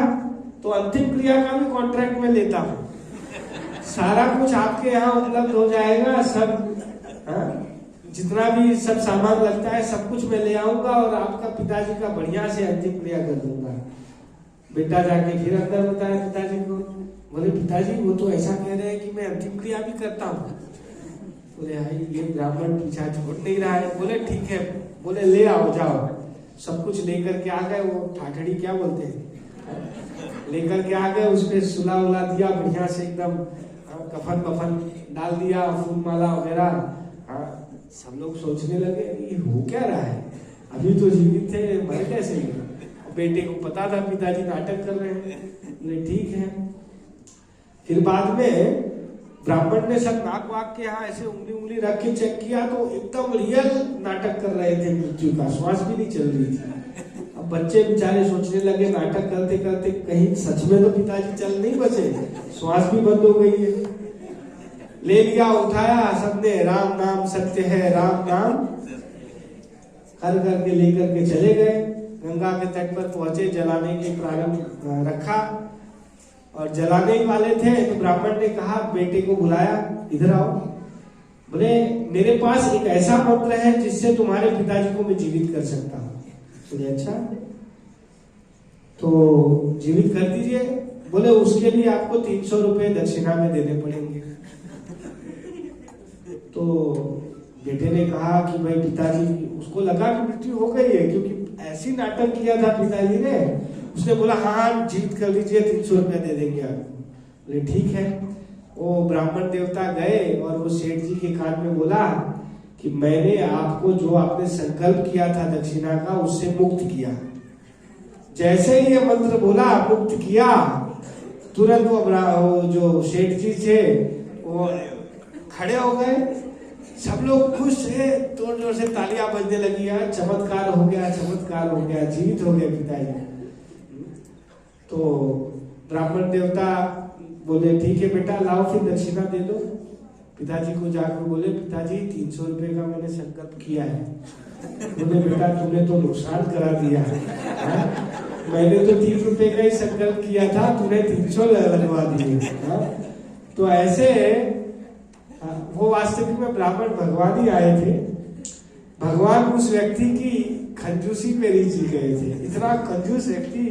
Speaker 1: तो अंतिम क्रिया का भी कॉन्ट्रैक्ट में लेता हूँ, सारा कुछ आपके यहाँ उपलब्ध हो जाएगा, सब जितना भी सब सामान लगता है सब कुछ मैं ले आऊंगा और आपका पिताजी का बढ़िया से अंतिम क्रिया कर दूंगा। बेटा जाके फिर अंदर बताया पिताजी को। बोले पिताजी वो तो ऐसा कह रहे हैं कि मैं अंतिम क्रिया भी करता हूँ। बोले भाई ये ब्राह्मण पीछा छोड़ नहीं रहा है। बोले ठीक है, बोले ले आओ जाओ। सब कुछ लेकर के आ गए, वो ठाठड़ी क्या बोलते हैं, लेकर के आ गए, उसपे सुला उला दिया बढ़िया से एकदम, कफन बफन डाल दिया, फूल माला वगैरह। सब लोग सोचने लगे ये हो क्या रहा है, अभी तो जीवित थे, मर कैसे गए। बेटे को पता था पिताजी नाटक कर रहे हैं, बोले ठीक है। फिर बाद में ब्राह्मण ने सब नाक वाक के यहाँ ऐसे उंगली उंगली रख के चेक किया तो एकदम रियल नाटक कर रहे थे मृत्यु का, श्वास भी नहीं चल रही थी। अब बच्चे बेचारे सोचने लगे नाटक करते करते कहीं सच में तो पिताजी चल नहीं बचे, श्वास भी बंद हो गई है। ले लिया, उठाया, सबने राम नाम सत्य है, राम नाम कर करके लेकर के चले गए। गंगा के तट पर पहुंचे, जलाने के प्रारंभ रखा और जलाने वाले थे तो ब्राह्मण ने कहा, बेटे को बुलाया, इधर आओ। बोले मेरे पास एक ऐसा मंत्र है जिससे तुम्हारे पिताजी को मैं जीवित कर सकता हूँ। बोले अच्छा तो जीवित कर दीजिए। बोले उसके लिए आपको 300 रुपए दक्षिणा में देने पड़ेंगे। तो बेटे ने कहा कि भाई पिताजी, उसको लगा कि मृत्यु हो गई है क्योंकि ऐसी नाटक किया था पिताजी ने। उसने बोला हाँ जीवित कर लीजिए, 300 रुपया दे देंगे आपको। बोले ठीक है। वो ब्राह्मण देवता गए और वो सेठ जी के कान में बोला कि मैंने आपको जो आपने संकल्प किया था दक्षिणा का उससे मुक्त किया। जैसे ही ये मंत्र बोला मुक्त किया, तुरंत वो जो सेठ जी थे वो खड़े हो गए। सब लोग खुश थे, जोर जोर से तालियां बजने लगी, यार चमत्कार हो गया, चमत्कार हो गया, जीवित हो गए पिताजी। तो ब्राह्मण देवता बोले ठीक है बेटा लाओ फिर दक्षिणा दे दो। पिताजी को जाकर बोले पिताजी 300 रुपए का मैंने संकल्प किया है। बोले बेटा तूने तो नुकसान करा दिया है, मैंने तो 30 रुपए का ही संकल्प किया था, तूने 300 लगवा दिए। तो ऐसे वो वास्तविक में ब्राह्मण भगवान ही आए थे। भगवान उस व्यक्ति की कंजूसी पे रीझ गए थे। इतना कंजूस व्यक्ति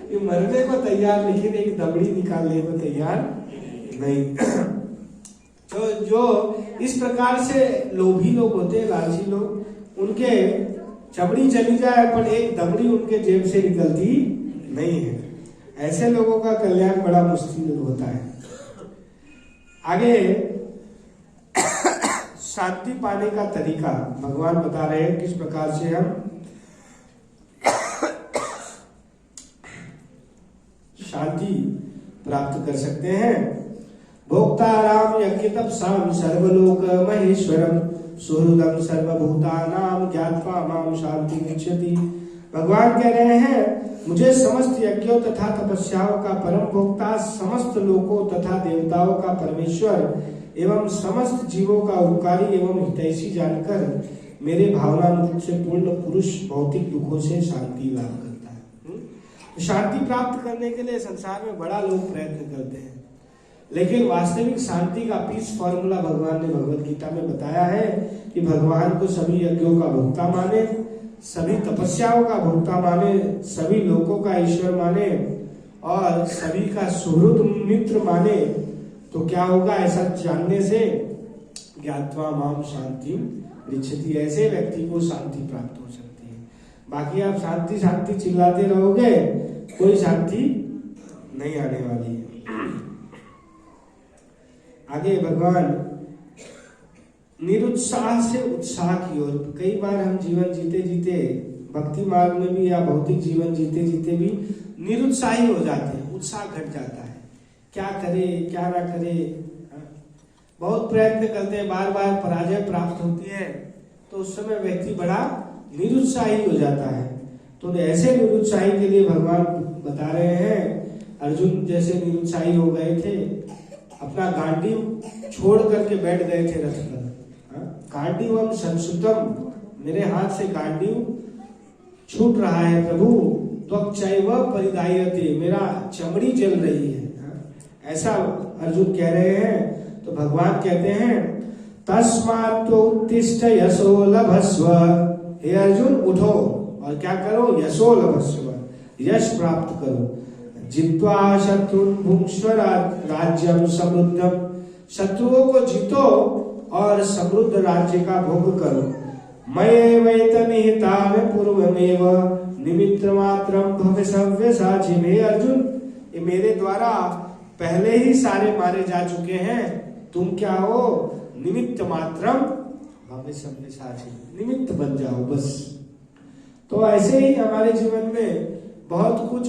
Speaker 1: कि मरने को तैयार लेकिन एक दबड़ी निकालने को तैयार नहीं। तो जो इस प्रकार से लोभी लोग होते हैं, लालची लोग, उनके चमड़ी चली जाए पर एक दबड़ी उनके जेब से निकलती नहीं है। ऐसे लोगों का कल्याण बड़ा मुश्किल होता है। आगे शांति पाने का तरीका भगवान बता रहे हैं, किस प्रकार से हम शांति प्राप्त कर सकते हैं। भोक्ताराम यज्ञतपसाम सर्वलोक महेश्वरम सुहृदम सर्वभूतानाम ज्ञात्वा माम शांतिमिच्छति। भगवान कह रहे हैं मुझे समस्त यज्ञों तथा तपस्याओं का परम भोक्ता, समस्त लोकों तथा देवताओं का परमेश्वर एवं समस्त जीवों का उपकारी एवं हितैषी जानकर मेरे भावनामृत से पूर्ण पुरुष भौतिक दुखों से शांति लाभ करता है। शांति प्राप्त करने के लिए संसार में बड़ा लोग प्रयत्न करते हैं, लेकिन वास्तविक शांति का पीस फॉर्मूला भगवान ने भगवत गीता में बताया है कि भगवान को सभी यज्ञों का भोक्ता माने, सभी तपस्याओं का भोक्ता माने, सभी लोगों का ईश्वर माने और सभी का सुहृद मित्र माने, तो क्या होगा? ऐसा जानने से ज्ञात्वा माम शांति पृच्छति, ऐसे व्यक्ति को शांति प्राप्त हो सकती है। बाकी आप शांति शांति चिल्लाते रहोगे, कोई शांति नहीं आने वाली है। आगे भगवान निरुत्साह से उत्साह की ओर। कई बार हम जीवन जीते जीते, भक्ति मार्ग में भी या भौतिक जीवन जीते जीते भी निरुत्साही हो जाते हैं, उत्साह घट जाता है, क्या करे क्या ना करे। बहुत प्रयत्न करते हैं, बार बार पराजय प्राप्त होती है, तो उस समय व्यक्ति बड़ा निरुत्साही हो जाता है। तो ऐसे निरुत्साही के लिए भगवान बता रहे हैं, अर्जुन जैसे निरुत्साही हो गए थे, अपना गांडीव छोड़ करके बैठ गए थे रथ पर। गांडीवम संसुतम, मेरे हाथ से गांडीव छूट रहा है प्रभु, त्वक्चैव परिदायते, मेरा चमड़ी जल रही है। ऐसा अर्जुन कह रहे हैं। तो भगवान कहते हैं तस्मात् उत्तिष्ठ यशो लभस्व, हे अर्जुन उठो और क्या करो? यशो लभस्व, यश प्राप्त करो। जित्वा शत्रुन भुंक्ष्व राज्यम समृद्धम, शत्रुओं को जीतो और समृद्ध राज्य का भोग करो। मयैवैत निहितान पूर्वमेव निमित्त मात्रम भविष्यव्य साची, हे अर्जुन ये मेरे द्वारा पहले ही सारे मारे जा चुके हैं, तुम क्या हो? निमित्त मात्रम भविष्यव्य साची, निमित्त बन जाओ बस। तो ऐसे ही हमारे जीवन में बहुत कुछ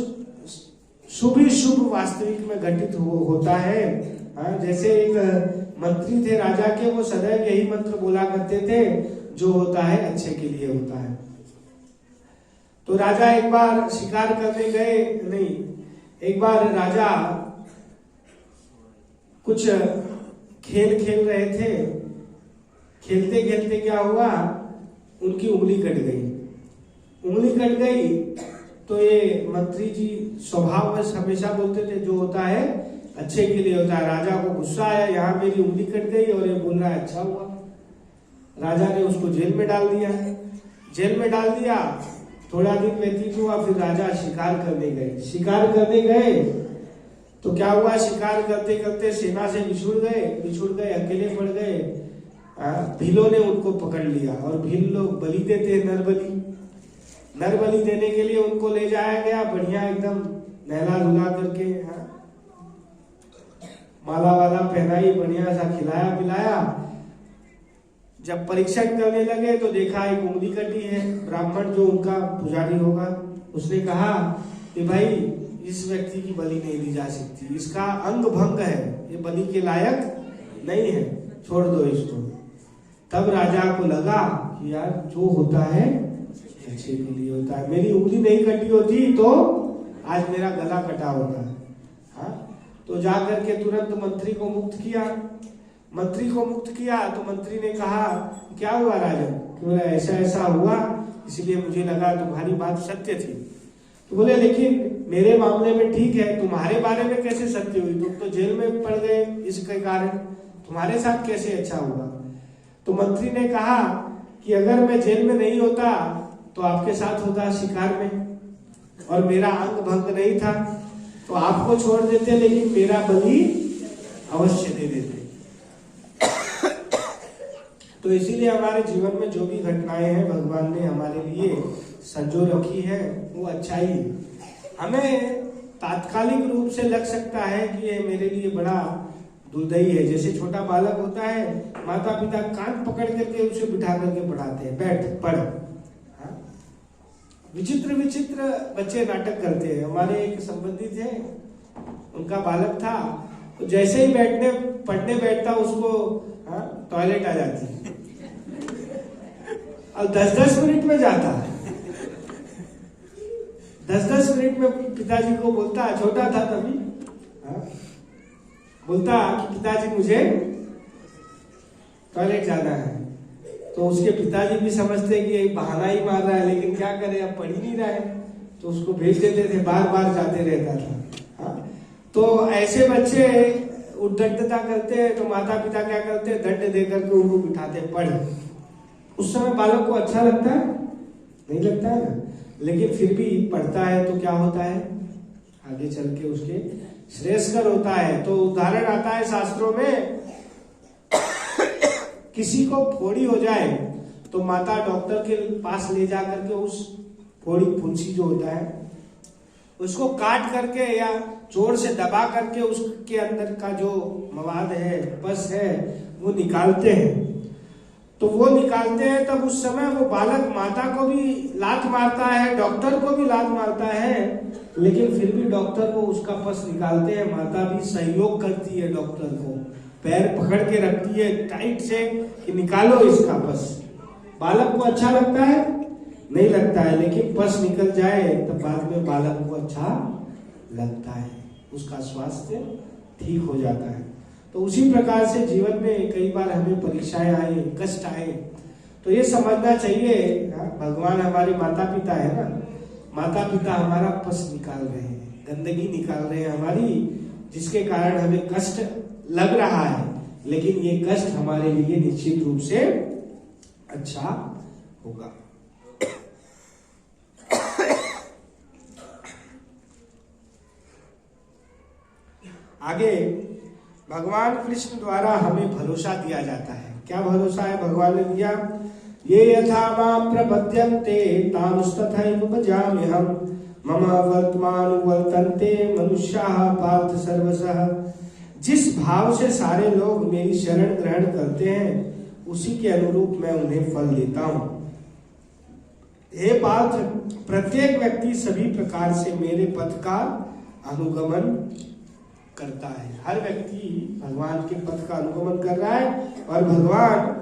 Speaker 1: शुभ ही शुभ वास्तविक में घटित होता है। जैसे एक मंत्री थे राजा के, वो सदैव यही मंत्र बोला करते थे, जो होता है अच्छे के लिए होता है। तो राजा एक बार शिकार करने गए, नहीं, एक बार राजा कुछ खेल खेल रहे थे, खेलते खेलते क्या हुआ, उनकी उंगली कट गई। उंगली कट गई तो ये मंत्री जी स्वभाव में हमेशा बोलते थे जो होता है अच्छे के लिए होता है। राजा को गुस्सा आया, यहाँ मेरी उंगली कट गई और ये बोल रहा है अच्छा हुआ। राजा ने उसको जेल में डाल दिया। जेल में डाल दिया, थोड़ा दिन व्यतीत हुआ, फिर राजा शिकार करने गए। शिकार करने गए तो क्या हुआ, शिकार करते करते सेना से बिछुड़ गए, अकेले पड़ गए। भीलों ने उनको पकड़ लिया और भील लोग बलि देते हैं, नर बलि देने के लिए उनको ले जाया गया, बढ़िया एकदम नहला धुला करके, माला वाला पहनाई, बढ़िया सा खिलाया पिलाया। जब परीक्षण करने लगे तो देखा एक उंगली कटी है। ब्राह्मण जो उनका पुजारी होगा, उसने कहा कि भाई इस व्यक्ति की बलि नहीं दी जा सकती, इसका अंग भंग है, ये बलि के लायक नहीं है, छोड़ दो इसको। तब राजा को लगा कि यार जो होता है अच्छे के लिए होता है, मेरी उंगली नहीं कटी होती तो आज मेरा गला कटा होता है। तो जाकर के तुरंत मंत्री को मुक्त किया। मंत्री को मुक्त किया तो मंत्री ने कहा क्या हुआ राजन, बोला ऐसा ऐसा हुआ, इसलिए मुझे लगा तुम्हारी बात सत्य थी। तो बोले लेकिन मेरे मामले में ठीक है, तुम्हारे बारे में कैसे सत्य हुई? तुम तो जेल में पड़ गए इसके कारण, तुम्हारे साथ कैसे अच्छा हुआ? तो मंत्री ने कहा कि अगर मैं जेल में नहीं होता तो आपके साथ होता शिकार में, और मेरा अंग भंग नहीं था तो आपको छोड़ देते, लेकिन मेरा बलि अवश्य दे देते। तो इसीलिए हमारे जीवन में जो भी घटनाएं हैं भगवान ने हमारे लिए संजो रखी है, वो अच्छाई है। हमें तात्कालिक रूप से लग सकता है कि ये मेरे लिए बड़ा दुर्दयी है। जैसे छोटा बालक होता है, माता पिता कान पकड़ करके उसे बिठा करके पढ़ाते हैं, बैठ पढ़। विचित्र विचित्र बच्चे नाटक करते हैं। हमारे एक संबंधी थे, उनका बालक था, तो जैसे ही पढ़ने बैठता उसको टॉयलेट आ जाती और 10-10 मिनट में जाता है। 10-10 मिनट में पिताजी को बोलता, छोटा था तभी, बोलता कि पिताजी मुझे टॉयलेट जाना है। तो उसके पिताजी भी समझते कि एक बहाना ही मार रहा है, लेकिन क्या करे, अब पढ़ ही नहीं रहा है, तो उसको भेज देते थे, बार बार जाते रहता था। तो ऐसे बच्चे उद्दंडता करते हैं तो माता पिता क्या करते हैं, दंड देकर के उनको बिठाते, पढ़। उस समय बालक को अच्छा लगता है? नहीं लगता है ना। लेकिन फिर भी पढ़ता है तो क्या होता है, आगे चल के उसके श्रेयस्कर होता है। तो उदाहरण आता है शास्त्रों में, किसी को फोड़ी हो जाए तो माता डॉक्टर के पास ले जा करके उस फोड़ी फुंसी जो होता है उसको काट करके या जोर से दबा करके उसके अंदर का जो मवाद है, पस है, वो निकालते हैं। तो वो निकालते हैं तब उस समय वो बालक माता को भी लात मारता है, डॉक्टर को भी लात मारता है, लेकिन फिर भी डॉक्टर को उसका पस निकालते हैं। माता भी सहयोग करती है डॉक्टर को, पैर पकड़ के रखती है टाइट से कि निकालो इसका पस। बालक को अच्छा लगता है? नहीं लगता है, लेकिन पस निकल जाए तब बाद में बालक को अच्छा लगता है, उसका स्वास्थ्य ठीक हो जाता है। तो उसी प्रकार से जीवन में कई बार हमें परीक्षाएं आए, कष्ट आए, तो ये समझना चाहिए भगवान हमारे माता पिता है ना, माता पिता हमारा पस निकाल रहे हैं, गंदगी निकाल रहे हैं हमारी, जिसके कारण हमें कष्ट लग रहा है, लेकिन ये कष्ट हमारे लिए निश्चित रूप से अच्छा होगा। आगे भगवान कृष्ण द्वारा हमें भरोसा दिया जाता है। क्या भरोसा है भगवान ने दिया? ये यथा मां प्रपद्यन्ते तांस्तथैव भजाम्यहम् मम वर्तमान वर्तन्ते मनुष्याः पार्थ सर्वशः। जिस भाव से सारे लोग मेरी शरण ग्रहण करते हैं उसी के अनुरूप मैं उन्हें फल देता हूं। हे पार्थ, प्रत्येक व्यक्ति सभी प्रकार से मेरे पथ का अनुगमन करता है। हर व्यक्ति भगवान के पथ का अनुगमन कर रहा है, और भगवान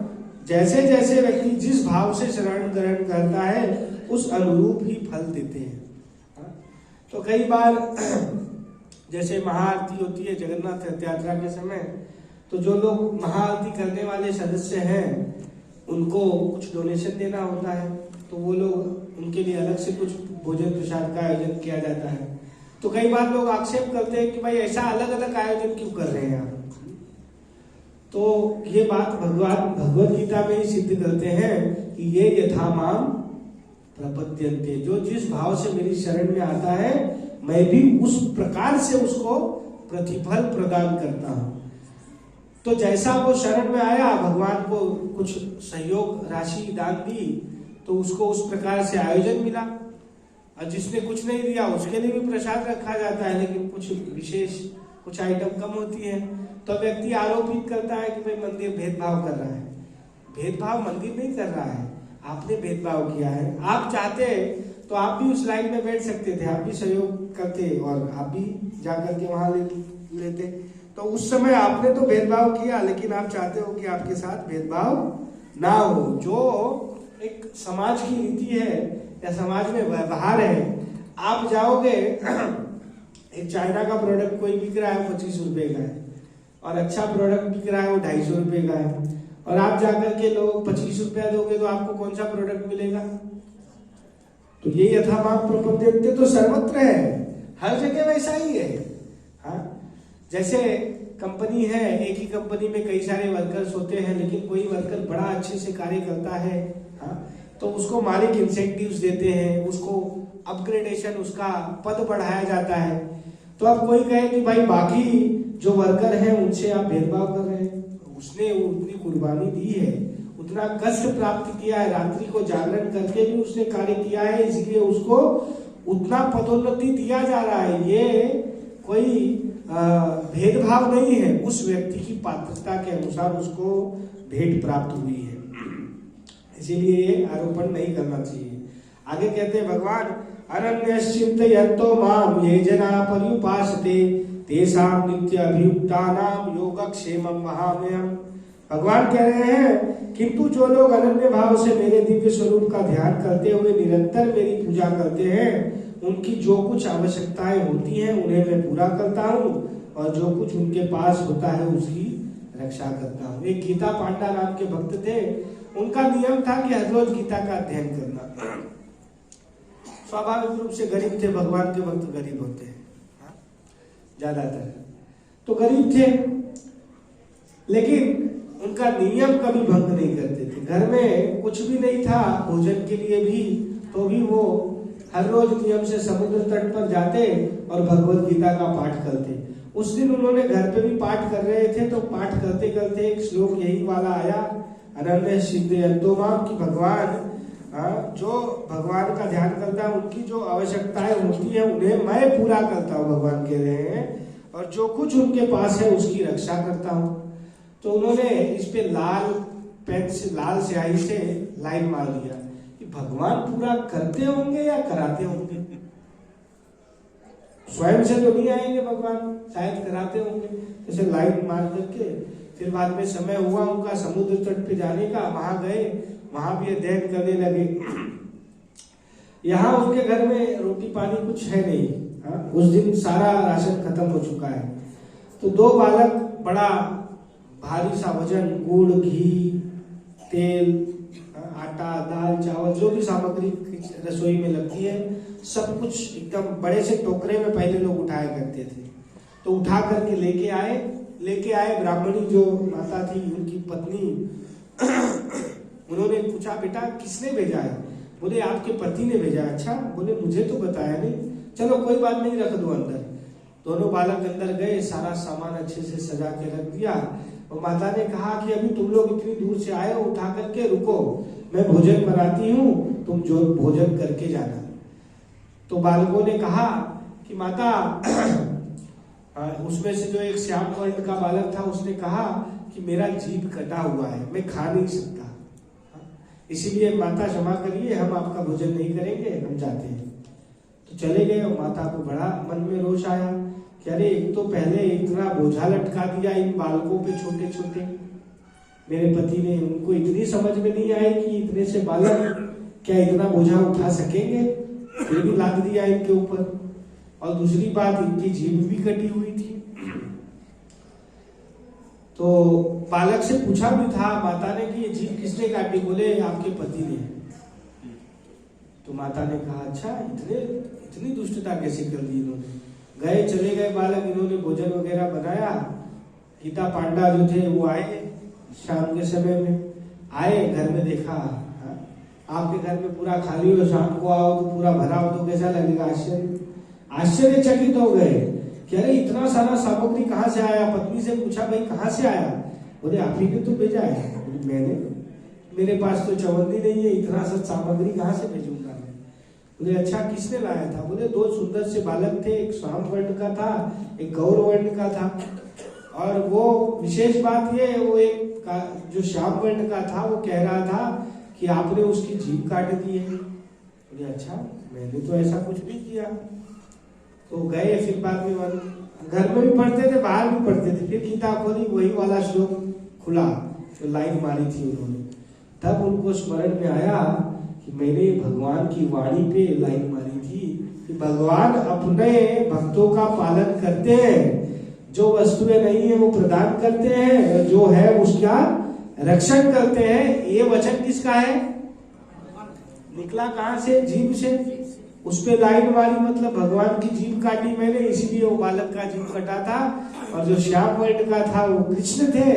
Speaker 1: जैसे जैसे व्यक्ति जिस भाव से शरण ग्रहण करता है उस अनुरूप ही फल देते हैं। तो कई बार जैसे महाआरती होती है जगन्नाथ रथ यात्रा के समय, तो जो लोग महाआरती करने वाले सदस्य हैं उनको कुछ डोनेशन देना होता है, तो वो लोग उनके लिए अलग से कुछ भोजन प्रसाद का आयोजन किया जाता है। तो कई बार लोग आक्षेप करते हैं कि भाई ऐसा अलग अलग आयोजन क्यों कर रहे हैं आप। तो ये बात भगवान भगवत गीता में ही सिद्ध करते हैं कि ये यथा मां प्रपद्यन्ते, जो जिस भाव से मेरी शरण में आता है मैं भी उस प्रकार से उसको प्रतिफल प्रदान करता हूं। तो जैसा वो शरण में आया, भगवान को कुछ सहयोग राशि दान दी तो उसको उस प्रकार से आयोजन मिला, और जिसने कुछ नहीं दिया उसके लिए भी प्रसाद रखा जाता है, लेकिन कुछ विशेष कुछ आइटम कम होती है। तो व्यक्ति आरोपित करता है कि भाई मंदिर भेदभाव कर रहा है। भेदभाव मंदिर नहीं कर रहा है, आपने भेदभाव किया है। आप चाहते तो आप भी उस लाइन में बैठ सकते थे, आप भी सहयोग करते और आप भी जाकर के वहां लेते। तो उस समय आपने तो भेदभाव किया, लेकिन आप चाहते हो कि आपके साथ भेदभाव ना हो। जो एक समाज की रीति है या समाज में व्यवहार है, आप जाओगे एक चाइना का प्रोडक्ट कोई बिक रहा है 25 रुपए का है, और अच्छा प्रोडक्ट बिक रहा है वो 250 रुपए का है, और आप जाकर के लोग 25 रुपया दोगे तो आपको कौन सा प्रोडक्ट मिलेगा? तो ये यथा मां प्रपद्यन्ते तो सर्वत्र है, हर जगह वैसा ही है। हाँ, जैसे कंपनी है, एक ही कंपनी में कई सारे वर्कर्स होते हैं, लेकिन कोई वर्कर बड़ा अच्छे से कार्य करता है, हाँ, तो उसको मालिक इंसेंटिव्स देते हैं, उसको अपग्रेडेशन, उसका पद बढ़ाया जाता है। तो अब कोई कहे कि भाई बाकी जो वर्कर हैं उनसे आप भेदभाव कर रहे हैं, उसने उतनी कुर्बानी दी है, उतना कष्ट प्राप्त किया है, रात्रि को जागरण करके भी उसने कार्य किया है, इसलिए उसको उतना पदोन्नति दिया जा रहा है। ये कोई भेदभाव नहीं है, उस व्यक्ति की पात्रता के अनुसार उसको भेंट प्राप्त हुई है, इसीलिए ये आरोपण नहीं करना चाहिए। आगे कहते हैं भगवान, अनन्यश्चिन्तयन्तो मां ये जना पर्युपासते तेषां नित्य अभियुक्तानां योगक्षेमं वहाम्यहम्। भगवान कह रहे हैं, किंतु जो लोग अनन्य भाव से मेरे दिव्य स्वरूप का ध्यान करते हुए निरंतर मेरी पूजा करते हैं, उनकी जो कुछ आवश्यकताएं होती हैं उन्हें मैं पूरा करता हूँ, और जो कुछ उनके पास होता है उसकी रक्षा करता हूँ। एक गीता पांडा नाम के भक्त थे, उनका नियम था कि हर रोज गीता का अध्ययन करना। स्वाभाविक रूप से गरीब थे, भगवान के भक्त गरीब होते हैं ज्यादातर, तो गरीब थे, लेकिन उनका नियम कभी भंग नहीं करते थे। घर में कुछ भी नहीं था भोजन के लिए भी, तो भी वो हर रोज नियम से समुद्र तट पर जाते और भगवत गीता का पाठ करते। उस दिन उन्होंने घर पे भी पाठ कर रहे थे, तो पाठ करते करते एक श्लोक यही वाला आया, अनन्य सिद्धयंतोमाम, कि भगवान जो भगवान का ध्यान करता है उनकी जो आवश्यकताएं होती है उन्हें मैं पूरा करता हूँ, भगवान कह रहे हैं, और जो कुछ उनके पास है उसकी रक्षा करता हूँ। तो उन्होंने इस पे लाल पेन से, लाल स्याही से लाइन मार दिया कि भगवान पूरा करते होंगे या कराते होंगे। स्वयं से तो नहीं आएंगे भगवान, शायद कराते होंगे। जैसे लाइन मार करके फिर बाद में समय हुआ उनका समुद्र तट पे जाने का, वहां गए, वहां भी अध्ययन करने लगे। यहाँ उनके घर में रोटी पानी कुछ है नहीं, उस दिन सारा राशन खत्म हो चुका है। तो दो बालक बड़ा भारी सा वजन, गुड़, घी, तेल, आटा, दाल, चावल, जो भी सामग्री रसोई में लगती है, सब कुछ एकदम बड़े से टोकरे में पहले लोग उठाया करते थे। तो उठा करके लेके आए। ब्राह्मणी जो माता थी, उनकी पत्नी, उन्होंने पूछा, बेटा किसने भेजा है? बोले आपके पति ने भेजा। अच्छा, बोले मुझे तो बताया नहीं। चलो कोई बात नहीं, रख दो अंदर। दोनों बालक अंदर गए, सारा सामान अच्छे से सजा के रख दिया। और माता ने कहा कि अभी तुम लोग इतनी दूर से आए हो, उठा करके रुको, मैं भोजन बनाती हूँ, तुम जो भोजन करके जाना। तो बालकों ने कहा कि माता, उसमें से जो एक श्याम वर्ण का बालक था, उसने कहा कि मेरा जीभ कटा हुआ है, मैं खा नहीं सकता, इसीलिए माता क्षमा करिए, हम आपका भोजन नहीं करेंगे, हम जाते हैं। तो चले गए। और माता को बड़ा मन में रोष आया कि अरे, एक तो पहले इतना बोझा लटका दिया इन बालकों पे, छोटे छोटे, मेरे पति ने, उनको इतनी समझ में नहीं आई कि इतने से बालक क्या इतना बोझा उठा सकेंगे, फिर भी लाद दिया इनके ऊपर। और दूसरी बात, इनकी जीभ भी कटी हुई थी। तो बालक से पूछा भी था माता ने कि ये जीभ किसने काटी? बोले आपके पति ने। तो माता ने कहा, अच्छा, इतनी दुष्टता कैसे कर दी इन्होंने? गए, चले गए बालक, इन्होंने भोजन वगैरह बनाया। गीता पांडा जो थे वो आए, शाम के समय में आए, घर में देखा, आपके घर में पूरा खाली हो, शाम को आओ तो पूरा भरा हो, तो कैसा लगेगा? आश्चर्यचकित हो गए कि अरे, इतना सारा सामग्री कहाँ से आया? पत्नी से पूछा, भाई कहाँ से आया? बोले आप ही ने तो भेजा है। मैंने, मेरे पास तो चवन्नी नहीं है, इतना सा सामग्री कहाँ से भेजूंगा मैं? बोले अच्छा, किसने लाया था? बोले दो सुंदर से बालक थे, एक श्याम वर्ण का था, एक गौर वर्ण का था। और वो विशेष बात ये, वो एक जो श्याम वर्ण का था, वो कह रहा था कि आपने उसकी जीभ काट दी है। बोले अच्छा, मैंने तो ऐसा कुछ नहीं किया। तो गए, फिर बाद में घर में भी पढ़ते थे, बाहर भी पढ़ते थे, फिर गीता खोली, वही वाला श्लोक खुला जो लाइन मारी थी उन्होंने। तब उनको स्मरण में आया कि मैंने भगवान की वाणी पे लाइन मारी थी कि भगवान अपने भक्तों का पालन करते हैं, जो वस्तुएं नहीं है वो प्रदान करते हैं, जो है उसका रक्षण करते हैं। ये वचन किसका है? निकला कहां से? जीभ से। उस पे लाइन मारी, मतलब भगवान की जीभ काटी मैंने, इसीलिए वो बालक का जीभ कटा था। और जो श्याम वर्ण का था वो कृष्ण थे,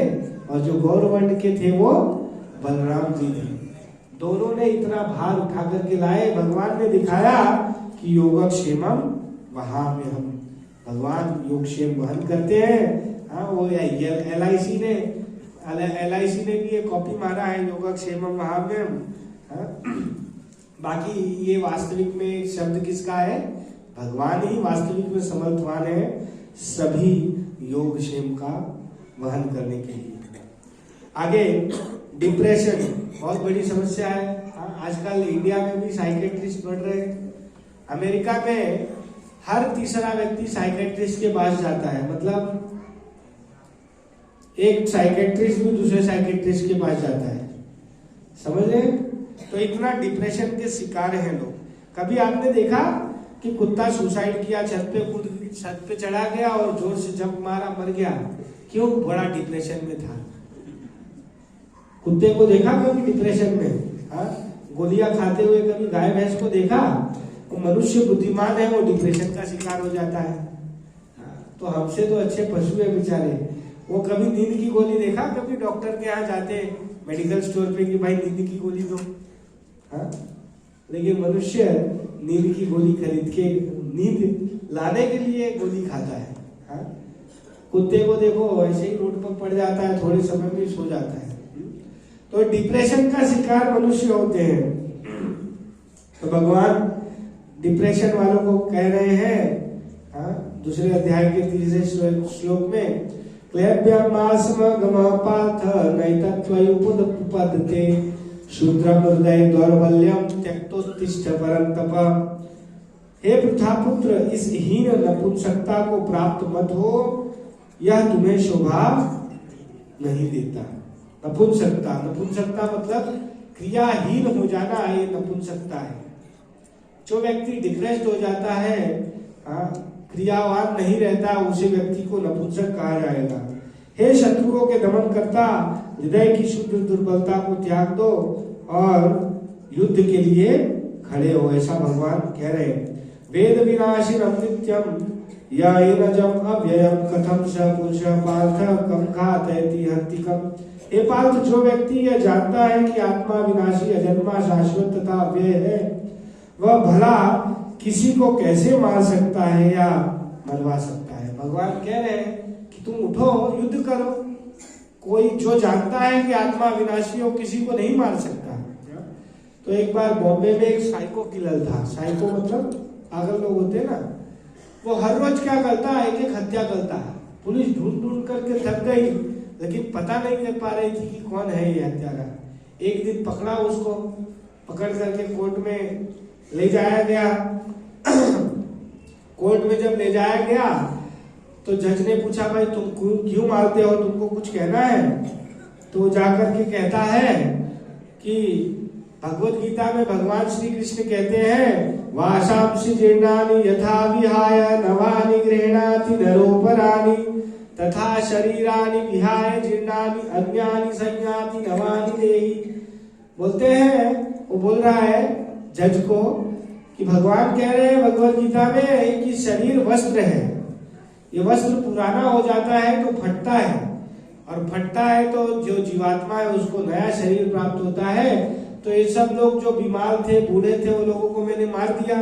Speaker 1: और जो गौर वर्ण के थे वो बलराम जी थे। दोनों ने इतना भार उठा करके लाए। भगवान ने दिखाया कि योगक्षेमम वहाम्यहम्, भगवान योगक्षेम वहन करते हैं। हाँ, वो LIC ने भी ये कॉपी मारा है, योगक्षेमम वहाम्यहम्। बाकी ये वास्तविक में शब्द किसका है? भगवान ही वास्तविक में समर्थवान है सभी योगक्षेम का वहन करने के लिए। आगे, डिप्रेशन बहुत बड़ी समस्या है। आजकल इंडिया में भी साइकेट्रिस्ट बढ़ रहे हैं। अमेरिका में हर तीसरा व्यक्ति साइकेट्रिस्ट के पास जाता है, मतलब एक साइकेट्रिस्ट भी दूसरे साइकेट्रिस्ट के पास जाता है, समझ रहे? तो इतना डिप्रेशन के शिकार हैं लोग। कभी आपने देखा कि कुत्ता सुसाइड किया, छत पे चढ़ा गया और जोर से जंप मारा, मर गया? क्यों? बड़ा डिप्रेशन में था। कुत्ते को देखा कभी डिप्रेशन में? गोलियां खाते हुए कभी गाय भैंस को देखा? वो मनुष्य बुद्धिमान है, वो डिप्रेशन का शिकार हो जाता है। तो हमसे तो अच्छे पशु है बेचारे। वो कभी नींद की गोली देखा? कभी डॉक्टर के यहाँ जाते मेडिकल स्टोर पे कि भाई नींद की गोली दो? लेकिन मनुष्य नींद की गोली खरीद के नींद लाने के लिए गोली खाता है। हाँ? कुत्ते को देखो ऐसे ही रोड पर पड़ जाता है, थोड़े समय में सो जाता है। तो डिप्रेशन का शिकार मनुष्य होते हैं। तो भगवान डिप्रेशन वालों को कह रहे हैं, हाँ, दूसरे अध्याय के 30वें श्लोक में, क्लेब्यमासमगम पार्थ नैतत्वयुपपद्यते शूद्रम हृदय दौर्बल्यम त्यक्तोत्तिष्ठ परंतप। हे पृथापुत्र, इस हीन नपुंसकता को प्राप्त मत हो, यह तुम्हें शोभा नहीं देता। नपुंसकता, नपुंसकता मतलब क्रियाहीन हो जाना, ये नपुंसकता है। जो व्यक्ति डिप्रेस्ड हो जाता है, क्रियावान नहीं रहता, उसे व्यक्ति को नपुंसक कहा जाएगा। हे शत्रुओं के दमन करता, हृदय की शुद्ध दुर्बलता को त्याग दो और युद्ध के लिए खड़े हो, ऐसा भगवान कह रहे हैं। वेद विनाशिनम नित्यम यैनजम अव्ययम कथम स पुरुष पार्थ कम घातयति हन्तिकम। हे पार्थ, जो व्यक्ति यह जानता है कि आत्मा विनाशी, अजन्मा, शाश्वत तथा अव्यय है, वह भला किसी को कैसे मार सकता है या मरवा सकता है। भगवान कह रहे हैं कि तुम उठो, युद्ध करो। कोई जो जानता है कि आत्मा विनाशी हो, किसी को नहीं मार सकता। तो एक बार बॉम्बे में एक साइको किलर था। साइको मतलब पागल लोग होते हैं ना, वो हर रोज क्या करता है, एक हत्या करता है। पुलिस ढूंढ ढूंढ करके थक गई, लेकिन पता नहीं कर पा रही थी कि कौन है ये हत्यारा। एक दिन पकड़ा, उसको पकड़ करके कोर्ट में ले जाया गया। कोर्ट में जब ले जाया गया तो जज ने पूछा, भाई तुम क्यों मारते हो, तुमको कुछ कहना है? तो जाकर के कहता है कि भगवत गीता में भगवान श्री कृष्ण कहते हैं, वाशांसि जीर्णानि यथा विहाय नवानि गृह्णाति नरोपराणि तथा शरीरानि विहाय जीर्णानि अन्यानि संयाति नवानि देहि। बोलते हैं, वो बोल रहा है जज को कि भगवान कह रहे हैं भगवत गीता में कि शरीर वस्त्र है, ये वस्त्र पुराना हो जाता है तो फटता है, और फटता है तो जो जीवात्मा है उसको नया शरीर प्राप्त होता है। तो ये सब लोग जो बीमार थे, बूढ़े थे, वो लोगों को मैंने मार दिया,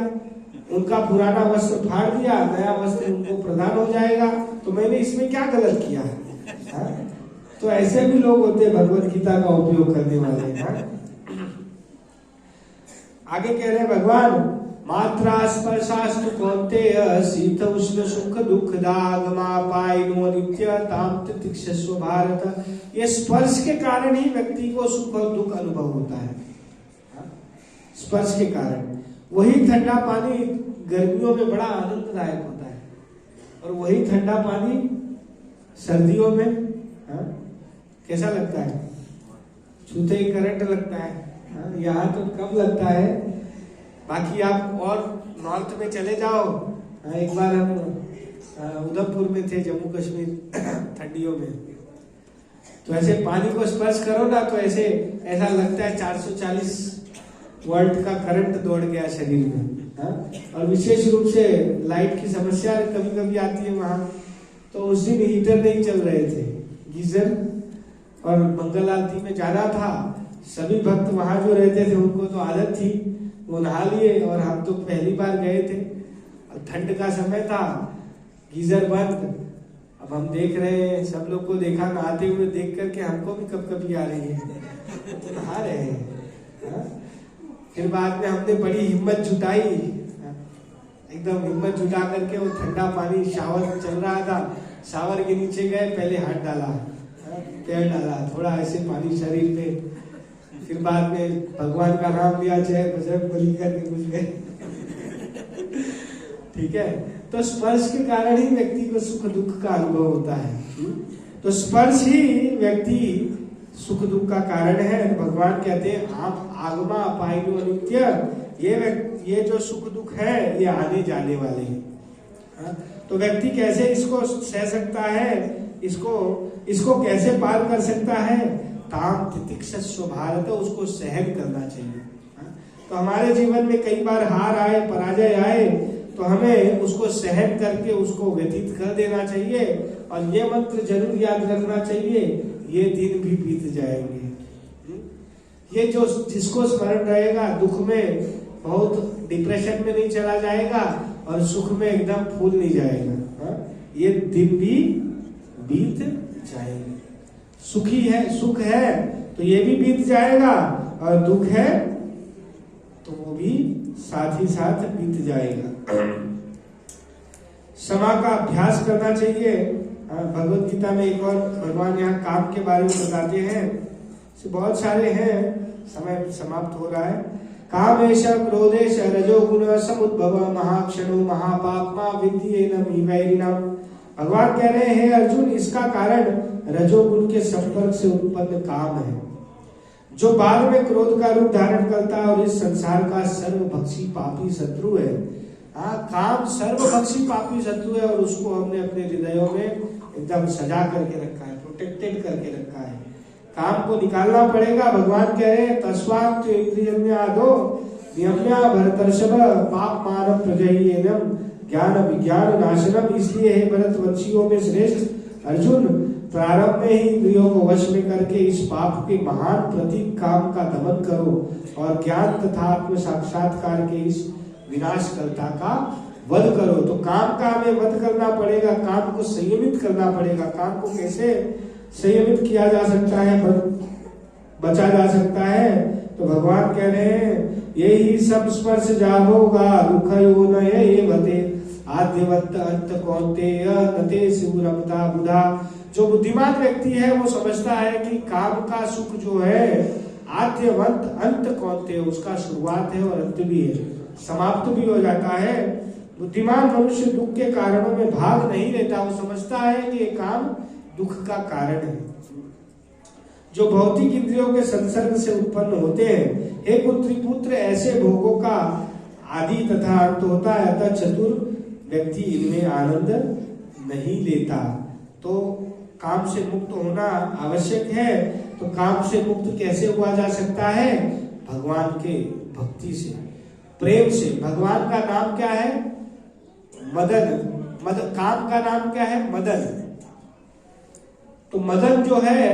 Speaker 1: उनका पुराना वस्त्र फाड़ दिया, नया वस्त्र उनको प्रदान हो जाएगा। तो मैंने इसमें क्या गलत किया है? तो ऐसे भी लोग होते हैं भगवत गीता का उपयोग करने वाले। आगे कह रहे हैं भगवान, मात्रा स्पर्शास्तु कौन्तेय शीत उष्ण सुख दुख दागमापायनो नित्य ताम तितिक्षस्व भारत। ये स्पर्श के कारण ही व्यक्ति को सुख और दुख अनुभव होता है। स्पर्श के कारण वही ठंडा पानी गर्मियों में बड़ा आनंददायक होता है, और वही ठंडा पानी सर्दियों में कैसा लगता है? छूते ही करंट लगता है। यहाँ तो कम लगता है, बाकी आप और नॉर्थ में चले जाओ। एक बार हम उधमपुर में थे, जम्मू कश्मीर, ठंडियों में, तो ऐसे पानी को स्पर्श करो ना तो ऐसा लगता है 440 वोल्ट का करंट दौड़ गया शरीर में। और विशेष रूप से लाइट की समस्या कभी कभी आती है वहां, तो उस दिन हीटर नहीं चल रहे थे, गीजर, और मंगल आरती में जाना था। सभी भक्त वहां जो रहते थे उनको तो आदत थी, वो नहा लिए, और हम तो पहली बार गए थे, ठंड का समय था, गीजर बंद। अब हम देख रहे हैं, सब लोग को देखा नहाते हुए, देख करके हमको भी कभी आ रही है, तो नहा रहे हैं। फिर बाद में हमने बड़ी हिम्मत जुटाई, एकदम हिम्मत जुटा करके वो ठंडा पानी, शावर चल रहा था, शावर के नीचे गए, पहले हाथ डाला, पैर डाला, थोड़ा ऐसे पानी शरीर पे, फिर बाद में भगवान का नाम लिया, जय बजरंग बली करके कुछ गए। ठीक है, तो स्पर्श के कारण ही व्यक्ति को सुख दुख का अनुभव होता है। तो स्पर्श ही व्यक्ति सुख दुख का कारण है। भगवान कहते हैं, आप आगमा अपायनो नित्य, ये जो सुख दुख है ये आने जाने वाले हैं। तो व्यक्ति कैसे इसको सह सकता है, इसको कैसे पार कर सकता है? ताम तितिक्षस्व भारत, उसको सहन करना चाहिए। तो हमारे जीवन में कई बार हार आए, पराजय आए, तो हमें उसको सहन करके उसको व्यतीत कर देना चाहिए, और ये मंत्र जरूर याद रखना चाहिए, ये दिन भी बीत जाएंगे। ये जो जिसको स्मरण रहेगा दुख में, बहुत डिप्रेशन में नहीं चला जाएगा और सुख में एकदम फूल नहीं जाएगा। ये दिन भी बीत जाएंगे। सुखी है, सुख है तो ये भी बीत जाएगा, और दुख है तो वो भी साथ ही साथ बीत जाएगा। क्षमा का अभ्यास करना चाहिए। भगवत गीता में एक और भगवान यहाँ काम के बारे में बताते हैं, बहुत सारे हैं, समय समाप्त हो रहा है। कामेश क्रोधेश रजोगुण समुद्भव महाक्षणो महापाप्मा विद्येनम वैरिणम। भगवान कह रहे हैं अर्जुन, इसका कारण रजोगुण के संपर्क से उत्पन्न काम है, जो बाद में क्रोध का रूप धारण करता है और इस संसार का सर्वभक्षी पापी शत्रु है। काम सर्वभक्षी पापी शत्रु है और उसको हमने अपने हृदयों में एकदम सजा करके रखा है, प्रोटेक्टेड करके रखा है। काम को निकालना पड़ेगा। भगवान कह रहे हैं तस्वात् इंद्रियम्यादो नियम्या भरतर्षभ पाप मानव प्रजह्येनम ज्ञान विज्ञान नाशनम। इसलिए हे भरतवंशियों में श्रेष्ठ अर्जुन, प्रारंभ में ही इंद्रियों को वश में करके इस पाप के महान प्रतीक काम का दमन करो और ज्ञान तथा आत्म साक्षात्कार के इस विनाशकर्ता का वध करो। तो काम का हमें वध करना पड़ेगा, काम को संयमित करना पड़ेगा। काम को कैसे संयमित किया जा सकता है, बचा जा सकता है? तो भगवान कह रहे हैं यही सब स्पर्श जाभोगा दुख यो नये आद्यवत अंत कौन्तेय नते शिवरमता बुधा। जो बुद्धिमान व्यक्ति है वो समझता है कि काम का सुख जो है आद्यवंत अंत कौन्तेय, उसका शुरुआत है और अंत भी है, समाप्त भी हो जाता है। बुद्धिमान मनुष्य दुख के कारणों में भाग नहीं लेता, वो समझता है कि ये काम दुख का कारण है। जो भौतिक इंद्रियों के संसर्ग से उत्पन्न होते हैं, हे पुत्र ऐसे भोगों का आदि तथा अंत होता है, अतः चतुर व्यक्ति इनमें आनंद नहीं लेता। तो काम से मुक्त होना आवश्यक है। तो काम से मुक्त कैसे हुआ जा सकता है? भगवान के भक्ति से, प्रेम से। भगवान का नाम क्या है? मदन। काम का नाम क्या है? मदन। तो मदन जो है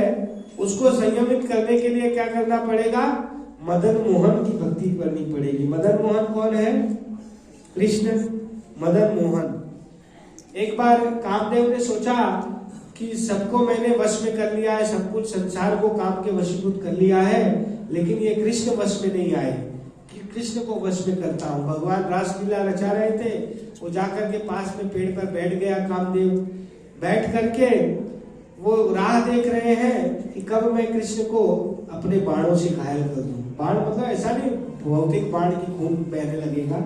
Speaker 1: उसको संयमित करने के लिए क्या करना पड़ेगा? मदन मोहन की भक्ति करनी पड़ेगी। मदन मोहन कौन है? कृष्ण। मदन मोहन। एक बार कामदेव ने सोचा कि सबको मैंने वश में कर लिया है, सब कुछ संसार को काम के वशीभूत कर लिया है, लेकिन ये कृष्ण वश में नहीं आए कि कृष्ण को वश में करता हूं। भगवान रासलीला रचा रहे थे, वो जाकर के पास में पेड़ पर बैठ गया कामदेव। बैठ करके वो राह देख रहे हैं कि कब मैं कृष्ण को अपने बाणों से घायल कर दूं। बाण मतलब ऐसा नहीं भौतिक बाण की खून बहने लगेगा।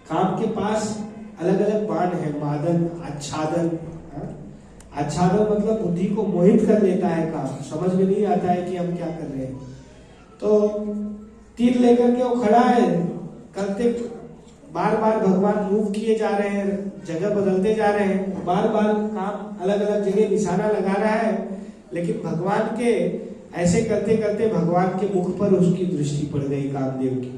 Speaker 1: काम के पास अलग अलग बाण है, मादन, आच्छादन। आच्छादन मतलब बुद्धि को मोहित कर लेता है काम, समझ में नहीं आता है कि हम क्या कर रहे हैं। तो तीर लेकर के वो खड़ा है, करते बार बार भगवान मूव किए जा रहे हैं, जगह बदलते जा रहे हैं, बार बार काम अलग अलग जगह निशाना लगा रहा है, लेकिन भगवान के ऐसे करते करते भगवान के मुख पर उसकी दृष्टि पड़ गई कामदेव की।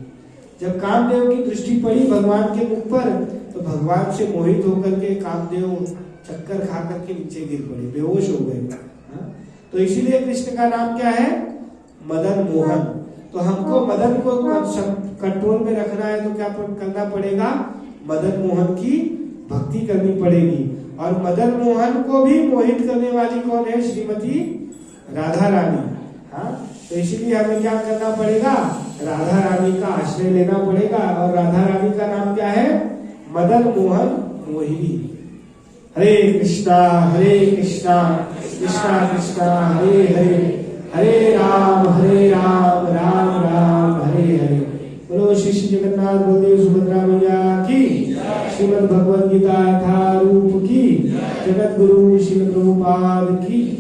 Speaker 1: जब कामदेव की दृष्टि पड़ी भगवान के मुख पर, तो भगवान से मोहित होकर के कामदेव चक्कर खा करके नीचे गिर पड़े, बेहोश हो गए। तो इसीलिए कृष्ण का नाम क्या है? मदन मोहन। तो हमको मदन को कंट्रोल में रखना है तो क्या करना पड़ेगा? मदन मोहन की भक्ति करनी पड़ेगी। और मदन मोहन को भी मोहित करने वाली कौन है? श्रीमती राधा रानी। तो इसलिए हमें क्या करना पड़ेगा? राधा रानी का आश्रय लेना पड़ेगा। और राधा रानी का नाम क्या है? मदन मोहन मोहिनी। हरे कृष्णा कृष्णा कृष्णा हरे हरे, हरे राम राम राम हरे हरे। बोलो श्री जगन्नाथ बलदेव सुभद्रा मैया की, श्रीमद् भगवद गीता यथारूप की, जगत गुरु श्री प्रभुपाद की।